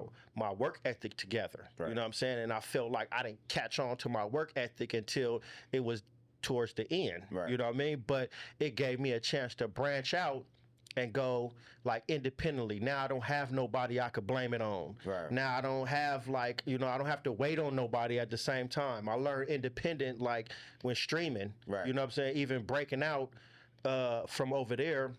work ethic together. Right. You know what I'm saying? And I felt like I didn't catch on to my work ethic until it was towards the end. Right. You know what I mean? But it gave me a chance to branch out and go like independently. Now I don't have nobody I could blame it on. Right. Now I don't have I don't have to wait on nobody at the same time. I learned independent like when streaming. Right. You know what I'm saying? Even breaking out from over there,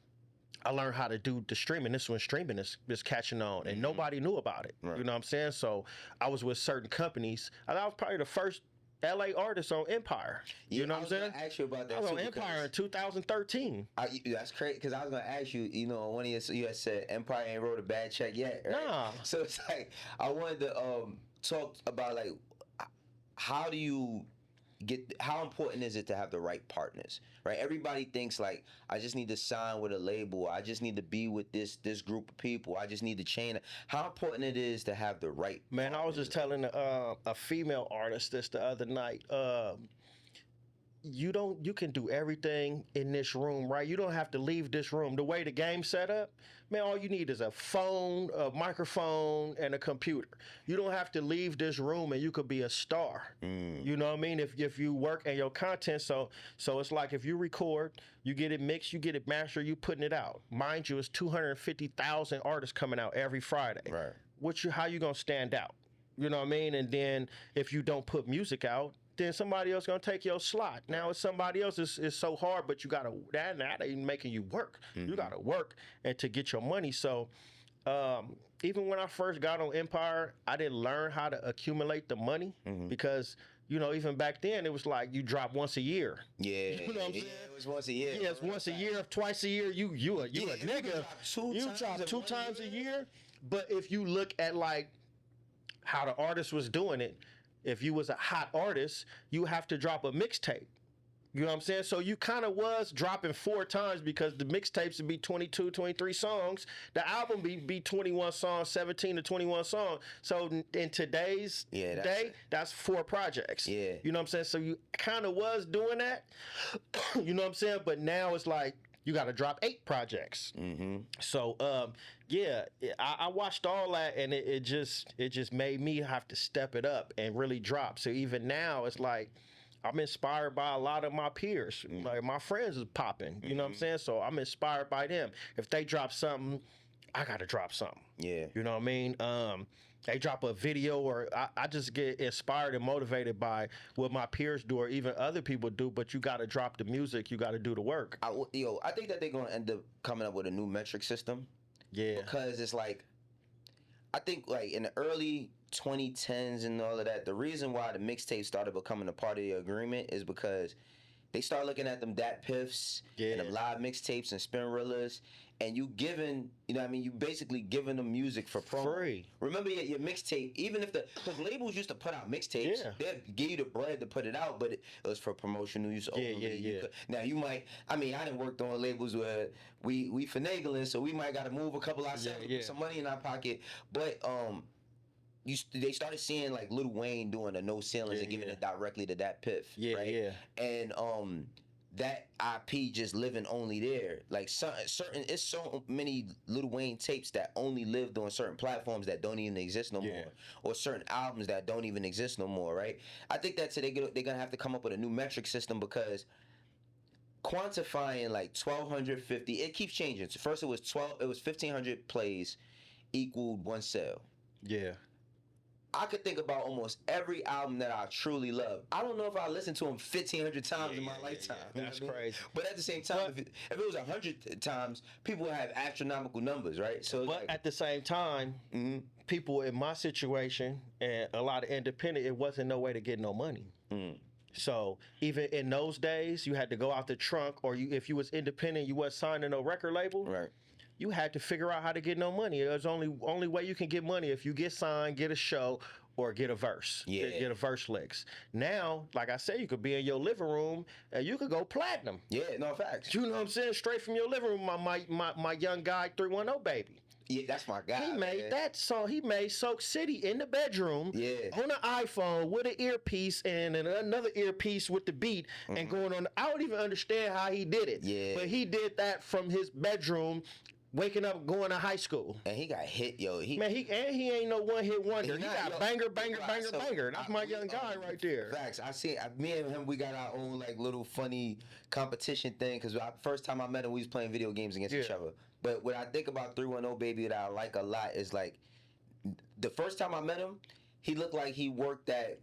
I learned how to do the streaming. This when streaming is catching on, and nobody knew about it. Right. You know what I'm saying? So I was with certain companies. And I was probably the first LA artist on Empire. You know what I'm saying? I was going to ask you about that. I was on Empire in 2013. That's crazy because I was going to ask you. One of you had said Empire ain't wrote a bad check yet. Right? Nah. So it's like I wanted to talk about like how do you how important is it to have the right partners, right? Everybody thinks like I just need to sign with a label, I just need to be with this group of people, I just need to chain. How important it is to have the right partners. I was just telling a female artist this the other night. You can do everything in this room, right? You don't have to leave this room. The way the game's set up, man, all you need is a phone, a microphone, and a computer. You don't have to leave this room and you could be a star. You know what I mean? If you work and your content, so it's like if you record, you get it mixed, you get it mastered, you putting it out. Mind you, it's 250,000 artists coming out every Friday. Right. How you gonna stand out? You know what I mean? And then if you don't put music out, then somebody else gonna take your slot. Now it's somebody else is so hard, but you gotta that ain't making you work. Mm-hmm. You gotta work and to get your money. So even when I first got on Empire, I didn't learn how to accumulate the money because even back then it was like you drop once a year. Yeah, you know what I'm saying? It was once a year. Yeah, it's once a year, twice a year. You a nigga. You drop 2 times a year. But if you look at like how the artist was doing it. If you was a hot artist, you have to drop a mixtape. You know what I'm saying? So you kind of was dropping 4 times because the mixtapes would be 22, 23 songs. The album be 21 songs, 17 to 21 songs. So in today's day, that's 4 projects. Yeah. You know what I'm saying? So you kind of was doing that. You know what I'm saying? But now it's like, you got to drop 8 projects. Mm-hmm. So, I watched all that, and it just made me have to step it up and really drop. So even now, it's like I'm inspired by a lot of my peers. Mm-hmm. Like my friends is popping. You know what I'm saying? So I'm inspired by them. If they drop something, I got to drop something. Yeah. You know what I mean? They drop a video, or I just get inspired and motivated by what my peers do or even other people do, but you got to drop the music. You got to do the work. I think that they're going to end up coming up with a new metric system. Yeah. Because it's like, I think like in the early 2010s and all of that, the reason why the mixtape started becoming a part of the agreement is because they start looking at them Dat Piffs and them live mixtapes and Spinrillas, and you giving, you know what I mean, you basically giving them music for promo. Free. Remember your mixtape, even if because labels used to put out mixtapes, they'd give you the bread to put it out, but it was for promotional use only. Now you might, I mean, I done worked on labels where we finagling, so we might got to move a couple ourselves, put some money in our pocket, but they started seeing like Lil Wayne doing the no ceilings and giving it directly to that Piff, right? And that IP just living only there. Like it's so many Lil Wayne tapes that only lived on certain platforms that don't even exist no more, or certain albums that don't even exist no more, right? I think that they're gonna have to come up with a new metric system, because quantifying like 1,250, it keeps changing. So first it was 1,500 plays equaled one sale. Yeah. I could think about almost every album that I truly love. I don't know if I listened to them 1,500 times in my lifetime. That's crazy. But at the same time, if it was 100 times, people would have astronomical numbers, right? So, but at the same time, people in my situation and a lot of independent, it wasn't no way to get no money. So even in those days, you had to go out the trunk, or if you was independent, you wasn't signed to no record label. Right. You had to figure out how to get no money. There's only way you can get money if you get signed, get a show, or get a verse. Get a verse licks. Now, like I said, you could be in your living room and you could go platinum. Yeah, no facts. You know what I'm saying? Straight from your living room, my young guy 310 baby. Yeah, that's my guy. He made that song. He made Soak City in the bedroom on an iPhone with an earpiece and another earpiece with the beat and going on. I don't even understand how he did it. Yeah. But he did that from his bedroom, waking up, going to high school. And he got hit, yo. He ain't no one-hit wonder. He got banger. That's my young guy right there. Facts. Me and him, we got our own like little funny competition thing, because first time I met him, we was playing video games against each other. But what I think about 310 Baby that I like a lot is like, the first time I met him, he looked like he worked at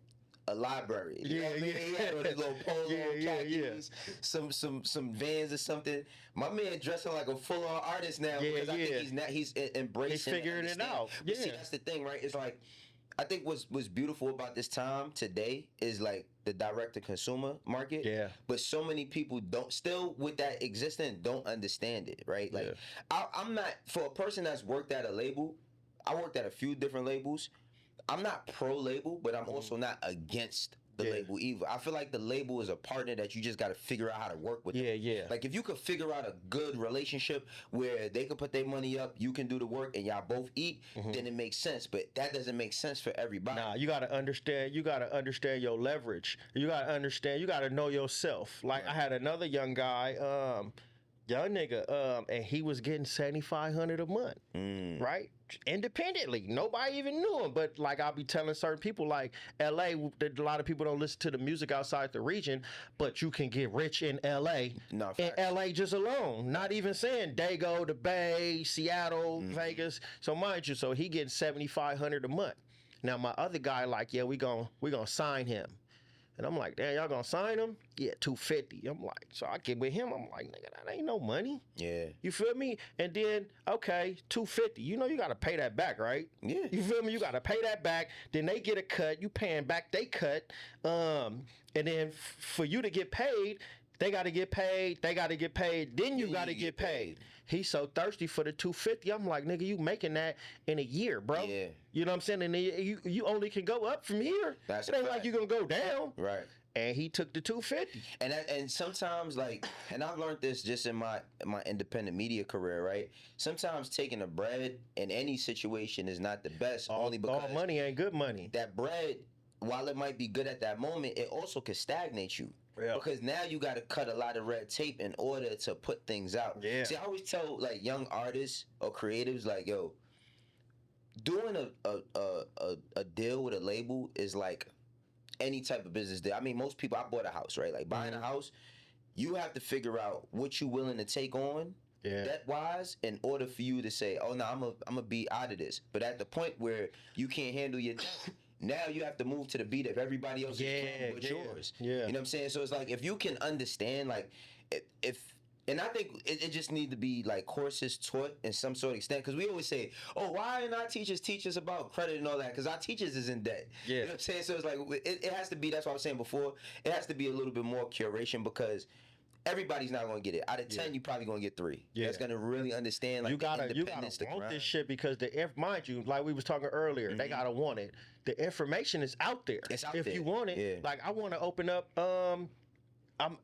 a library. You know what I mean? He had on his little polo, khakis, some Vans or something. My man dressing like a full-on artist now, because I think he's embracing. He's figuring it out. But see, that's the thing, right? It's like, I think what's beautiful about this time today is like the direct-to-consumer market. Yeah. But so many people still with that existing, don't understand it, right? Like, I'm not, for a person that's worked at a label, I worked at a few different labels. I'm not pro-label, but I'm also not against the label either. I feel like the label is a partner that you just got to figure out how to work with. Like, if you could figure out a good relationship where they can put their money up, you can do the work, and y'all both eat, then it makes sense. But that doesn't make sense for everybody. Nah, you got to understand. You got to understand your leverage. You got to understand. You got to know yourself. Like, I had another young guy, young nigga, and he was getting $7,500 a month, right? Independently. Nobody even knew him. But like, I'll be telling certain people, like LA, a lot of people don't listen to the music outside the region, but you can get rich in LA. No, in LA just alone. Not even saying Dago, the Bay, Seattle, Vegas. So mind you, so he getting $7,500 a month. Now my other guy, like, yeah, we gonna sign him. And I'm like, damn, y'all gonna sign him? Yeah, $250. I'm like, so I get with him. I'm like, nigga, that ain't no money. Yeah. You feel me? And then, okay, $250. You know you gotta pay that back, right? Yeah. You feel me? You gotta pay that back. Then they get a cut. You paying back they cut. And then for you to get paid, they got to get paid. They got to get paid. Then you got to get paid. He's so thirsty for the $250. I'm like, nigga, you making that in a year, bro. Yeah. You know what I'm saying? And you only can go up from here. It ain't like you're going to go down. Right. And he took the $250. And sometimes, like, and I've learned this just in my independent media career, right? Sometimes taking the bread in any situation is not the best. Only because all money ain't good money. That bread, while it might be good at that moment, it also can stagnate you. Yeah. Because now you got to cut a lot of red tape in order to put things out. Yeah. See, I always tell like young artists or creatives, like, yo, doing a deal with a label is like any type of business deal. I mean, most people, I bought a house, right? Like buying a house, you have to figure out what you willing to take on. Yeah. Debt wise, in order for you to say, oh no, I'm gonna be out of this. But at the point where you can't handle your debt, now you have to move to the beat of everybody else's drum but yours. Yeah. You know what I'm saying? So it's like, if you can understand, like, if And I think it just need to be like courses taught in some sort of extent, because we always say, oh, why are not teachers teach us about credit and all that? Because our teachers is in debt. Yeah. You know what I'm saying? So it's like it has to be. That's what I was saying before. It has to be a little bit more curation, because everybody's not going to get it. Out of 10, you probably going to get 3. Yeah. That's going to really understand, like, you gotta independence, want this shit, because mind you, like we was talking earlier, they gotta want it. The information is out there. It's out if there. you want it, like I want to open up.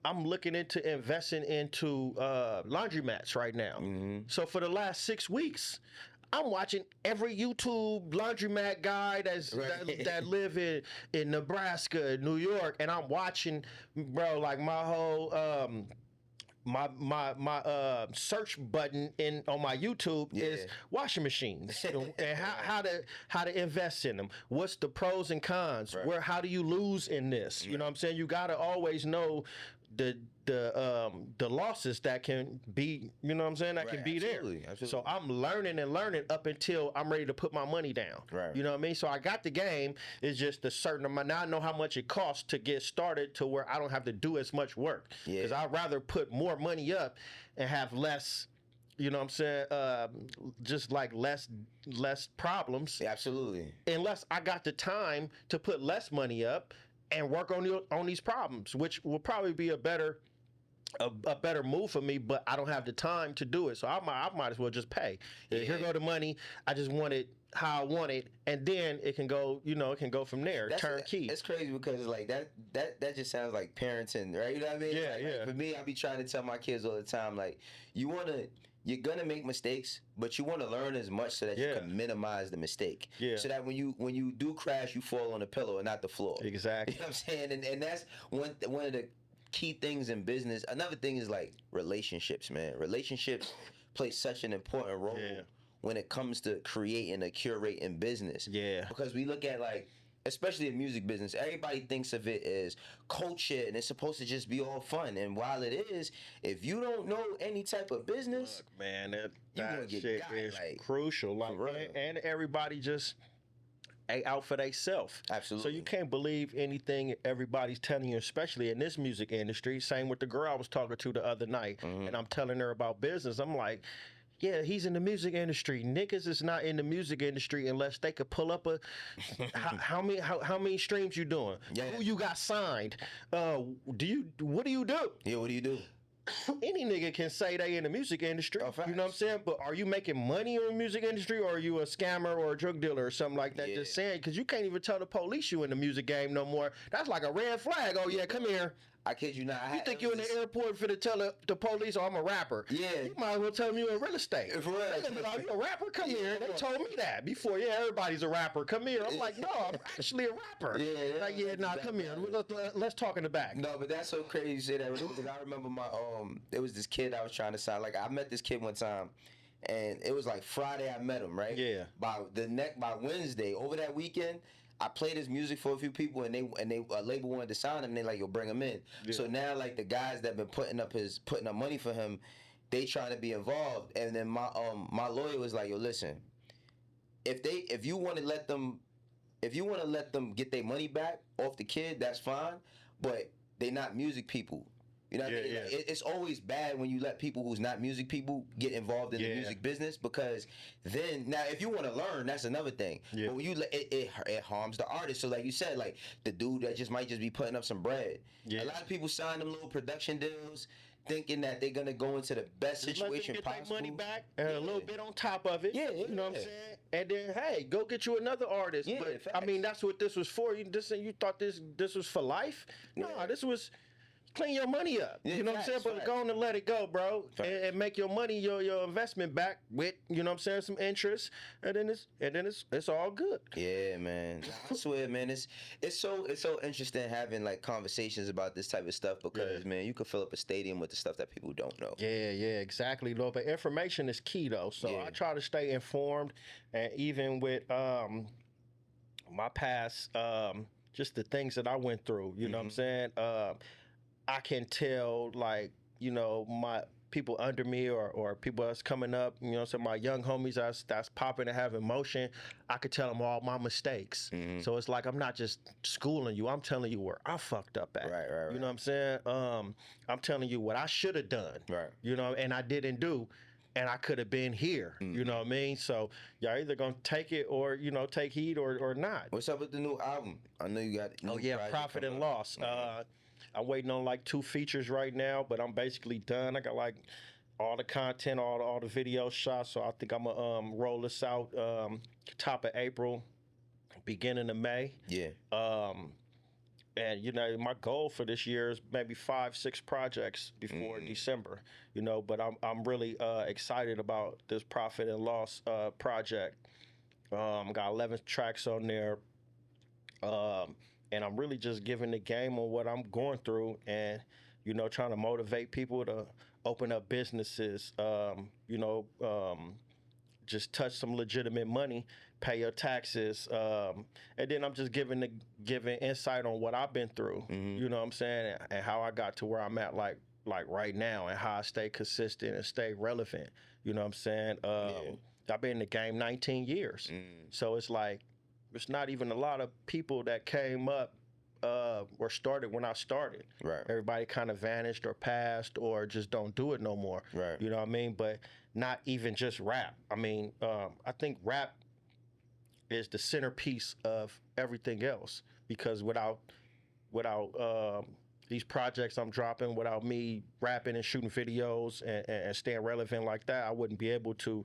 I'm looking into investing into laundromats right now. So for the last 6 weeks, I'm watching every YouTube laundromat guy that live in Nebraska, New York, and I'm watching, bro, like my whole my search button on my YouTube is washing machines and how to invest in them. What's the pros and cons? Right. How do you lose in this? You know what I'm saying? You got to always know the losses that can be, you know what I'm saying, that can be absolutely, there. Absolutely. So I'm learning up until I'm ready to put my money down. Right. You know what I mean? So I got the game. It's just a certain amount. Now I know how much it costs to get started to where I don't have to do as much work. Because I'd rather put more money up and have less, you know what I'm saying, just like less problems. Yeah, absolutely. Unless I got the time to put less money up and work on these problems, which will probably be a better move for me, but I don't have the time to do it. So I might as well just pay. Here go the money. I just want it how I want it, and then it can go, it can go from there. Turnkey. It's crazy, because like that just sounds like parenting, right? You know what I mean? Yeah, like for me, I be trying to tell my kids all the time, like, you're gonna make mistakes, but you want to learn as much so that you can minimize the mistake. Yeah. So that when you do crash, you fall on the pillow and not the floor. Exactly. You know what I'm saying? And that's one of the key things in business. Another thing is like relationships, man. Relationships play such an important role when it comes to creating a curating business. Yeah. Because we look at, like, especially in music business, everybody thinks of it as culture and it's supposed to just be all fun. And while it is, if you don't know any type of business, look, man, that shit is like, crucial. Like, and everybody just out for themselves. Absolutely. So you can't believe anything everybody's telling you, especially in this music industry. Same with the girl I was talking to the other night, and I'm telling her about business. I'm like, yeah, he's in the music industry. Niggas is not in the music industry unless they could pull up how many streams you doing? Yeah. Who you got signed? What do you do? Yeah, what do you do? Any nigga can say they in the music industry. Oh, you know what I'm saying? But are you making money in the music industry, or are you a scammer or a drug dealer or something like that? Yeah. Just saying, because you can't even tell the police you in the music game no more. That's like a red flag. Oh yeah, come here. I kid you not. You think you're in the airport for to tell the police, oh, I'm a rapper? Yeah. You might as well tell them you're in real estate. For real. Oh, you a rapper? Come here. They told me that before. Yeah, everybody's a rapper. Come here. I'm like, no, I'm actually a rapper. Yeah. Like, yeah, nah, come here. Let's talk in the back. No, but that's so crazy you say that. Because I remember there was this kid I was trying to sign. Like, I met this kid one time, and it was like Friday I met him, right? Yeah. By Wednesday, over that weekend, I played his music for a few people, and they a label wanted to sign him, and they like, yo, bring him in. Yeah. So now, like, the guys that been putting up money for him, they trying to be involved. And then my lawyer was like, yo, listen, if you want to let them get their money back off the kid, that's fine, but they not music people. You know what I mean? Yeah. It's always bad when you let people who's not music people get involved in the music business, because then, now if you want to learn, that's another thing. Yeah. But when you let it harms the artist. So like you said, like the dude that might just be putting up some bread. Yeah. A lot of people sign them little production deals thinking that they're gonna go into the best situation possible. Get their money back and a little bit on top of it. Yeah, you know what I'm saying? And then, hey, go get you another artist. Yeah, but facts. I mean, that's what this was for. You thought this was for life? No, this was clean your money up. Yeah, you know what I'm saying? But go on and let it go, bro. And make your money, your investment back with, you know what I'm saying, some interest. And then it's all good. Yeah, man. I swear, man, it's so interesting having like conversations about this type of stuff, because man, you could fill up a stadium with the stuff that people don't know. Yeah, exactly, Lord. But information is key though. So I try to stay informed, and even with my past, just the things that I went through, you know what I'm saying? I can tell, like, you know, people under me or people that's coming up, you know, some of my young homies that's popping and having motion, I could tell them all my mistakes. So it's like I'm not just schooling you, I'm telling you where I fucked up at. Right. You know what I'm saying? I'm telling you what I should have done. Right. You know, and I didn't do. And I could have been here, you know what I mean? So y'all either gonna take it or, you know, take heed or not. What's up with the new album? I know you got. Profit and Loss. I'm waiting on like 2 features right now, but I'm basically done. I got like all the content, all the video shots. So I think I'm gonna roll this out top of April, beginning of May. Yeah. And you know, my goal for this year is maybe 5-6 projects before December. You know, but I'm really excited about this Profit and Loss project. Got 11 tracks on there, and I'm really just giving the game on what I'm going through, and you know, trying to motivate people to open up businesses. You know. Just touch some legitimate money, pay your taxes, and then I'm just giving insight on what I've been through. You know what I'm saying, and how I got to where I'm at, like right now, and how I stay consistent and stay relevant. You know what I'm saying? I've been in the game 19 years, so it's like it's not even a lot of people that came up or started when I started. Right. Everybody kind of vanished or passed or just don't do it no more. Right. You know what I mean? But not even just rap. I mean, I think rap is the centerpiece of everything else, because without these projects I'm dropping, without me rapping and shooting videos and staying relevant like that, I wouldn't be able to,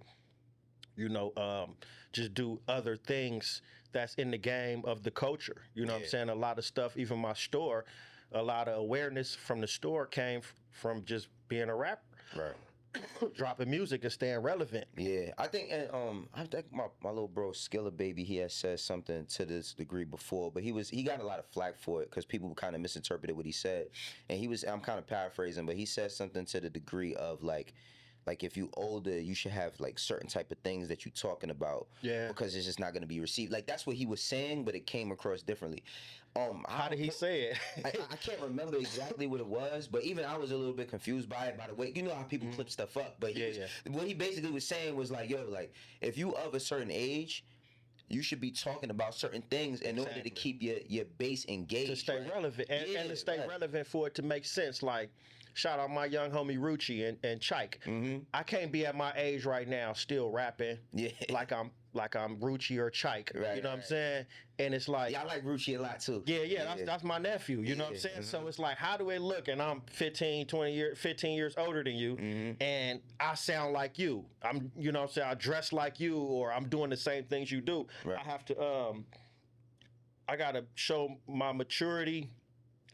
you know, just do other things that's in the game of the culture. You know what I'm saying? A lot of stuff, even my store, a lot of awareness from the store came from just being a rapper. Right. Dropping music and staying relevant. Yeah, I think, and I think my little bro Skilla Baby, he has said something to this degree before, but he got a lot of flack for it because people kind of misinterpreted what he said, and I'm kind of paraphrasing, but he said something to the degree of like if you older, you should have like certain type of things that you talking about, because it's just not going to be received. Like that's what he was saying, but it came across differently. How did he say it? I can't remember exactly what it was, but even I was a little bit confused by it. By the way, you know how people clip stuff up, but what he basically was saying was like, yo, like if you of a certain age, you should be talking about certain things in order to keep your base engaged, to stay relevant, and to stay relevant for it to make sense. Like, shout out my young homie Rucci and Chike. I can't be at my age right now still rapping like I'm Rucci or Chike. You know what I'm saying? And it's like, I like Rucci a lot too. That's my nephew. You know what I'm saying? So it's like, how do it look? And I'm 15 years older than you, and I sound like you. I'm, you know what I'm saying? I dress like you, or I'm doing the same things you do. I have to, I gotta show my maturity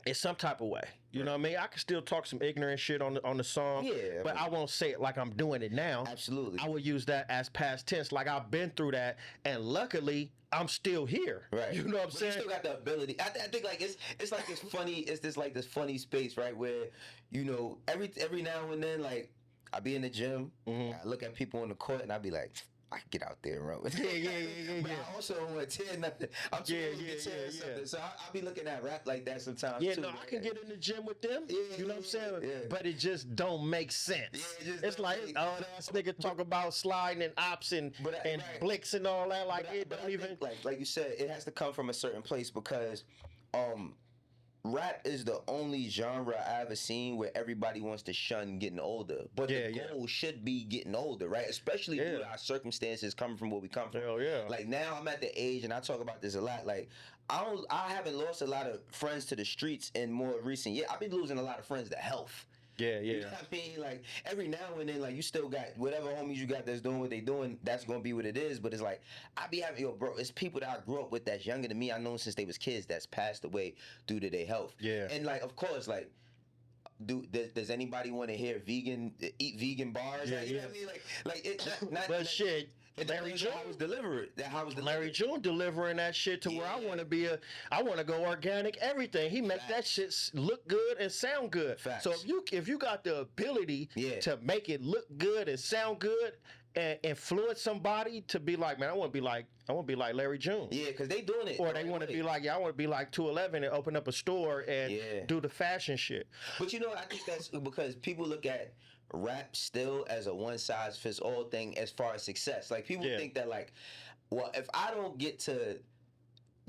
in some type of way. You know what I mean? I can still talk some ignorant shit on the song, but I won't say it like I'm doing it now. Absolutely. I will use that as past tense, like I've been through that, and luckily I'm still here. Right. You know what I'm saying? You still got the ability. I think like it's like this funny. It's this funny space, right? Where, you know, every now and then, like I be in the gym, I look at people on the court, and I be like, I can get out there and run with it. But I also don't want to tear nothing. I'm trying to get tear something. So I'll be looking at rap like that sometimes too. I can get in the gym with them. You know what I'm saying? But it just don't make sense. It's like, oh, that nigga talk about sliding and ops and blicks and all that. Like, it don't even... Like you said, it has to come from a certain place, because rap is the only genre I ever seen where everybody wants to shun getting older. But the goal should be getting older, right? Especially due to our circumstances coming from where we come from. Hell yeah. Like now I'm at the age, and I talk about this a lot, like I haven't lost a lot of friends to the streets in more recent years. I've been losing a lot of friends to health. You know what I mean? Like every now and then, like you still got whatever homies you got that's doing what they doing, that's gonna be what it is. But it's like I be having, bro, it's people that I grew up with that's younger than me. I know since they was kids that's passed away due to their health. And like, of course, like, does anybody want to hear eat vegan bars? Like, you know what I mean? Like it. But shit. Larry June was delivering. Larry June delivering that shit to where I want to be I want to go organic. Everything he make that shit look good and sound good. So if you got the ability to make it look good and sound good and influence somebody to be like, man, I want to be like Larry June. Because they doing it. Or they want to be like, I want to be like 211 and open up a store and do the fashion shit. But you know, I think that's because people look at rap still as a one size fits all thing as far as success. Like people think that like, well, if I don't get to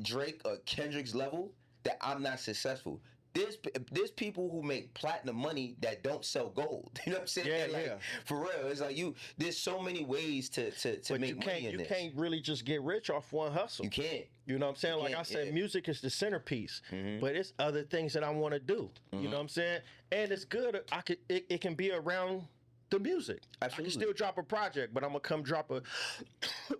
Drake or Kendrick's level, that I'm not successful. There's people who make platinum money that don't sell gold. You know what I'm saying? Yeah, For real. It's like there's so many ways to make money in this. You can't really just get rich off one hustle. You can't. You know what I'm saying? Like I said, music is the centerpiece, but it's other things that I want to do. You know what I'm saying? And it's good. It can be around the music. Absolutely. I can still drop a project, but I'm gonna come drop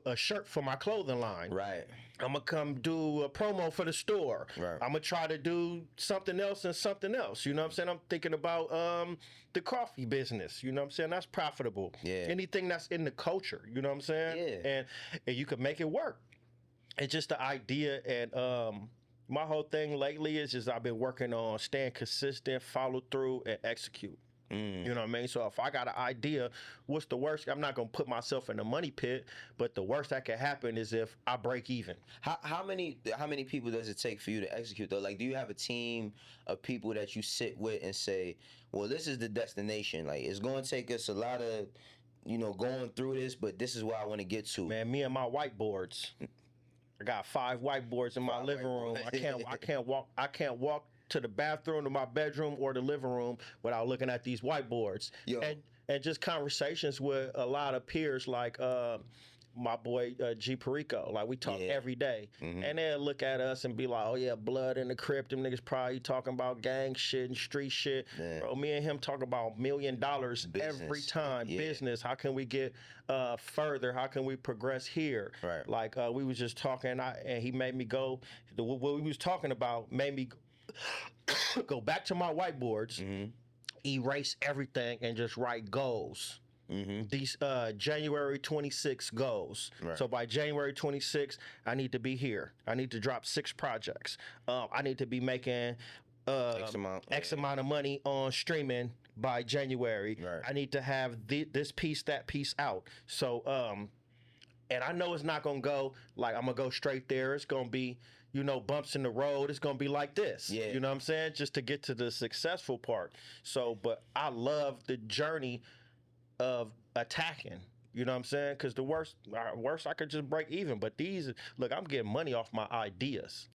a shirt for my clothing line. Right. I'm gonna come do a promo for the store. Right. I'm gonna try to do something else and something else. You know what I'm saying? I'm thinking about the coffee business. You know what I'm saying? That's profitable. Yeah. Anything that's in the culture. You know what I'm saying? Yeah. And you can make it work. It's just the idea, and my whole thing lately is just I've been working on staying consistent, follow through, and execute. You know what I mean? So if I got an idea, what's the worst? I'm not gonna put myself in the money pit, but the worst that can happen is if I break even. How many people does it take for you to execute though? Like, do you have a team of people that you sit with and say, well, this is the destination. Like, it's gonna take us a lot of, going through this, but this is where I want to get to. Man, me and my whiteboards. I got 5 whiteboards in my living room. I can't walk to the bathroom, to my bedroom, or the living room without looking at these whiteboards. And just conversations with a lot of peers like my boy G Perico. Like we talk every day. And they'll look at us and be like, oh yeah, blood in the crypt. Them niggas probably talking about gang shit and street shit. Bro, me and him talk about $1 million every time. Business. How can we get further? How can we progress here? Right. Like we was just talking and he made me go, what we was talking about made me go back to my whiteboards, erase everything, and just write goals. These January 26 goals. Right. So by January 26, I need to be here. I need to drop 6 projects. I need to be making X amount of money on streaming by January. Right. I need to have this piece, that piece out. So, and I know it's not going to go like I'm going to go straight there. It's going to be, bumps in the road. It's going to be like this. Yeah. You know what I'm saying? Just to get to the successful part. So, but I love the journey of attacking. You know what I'm saying? Because the worst I could just break even. But these, look, I'm getting money off my ideas.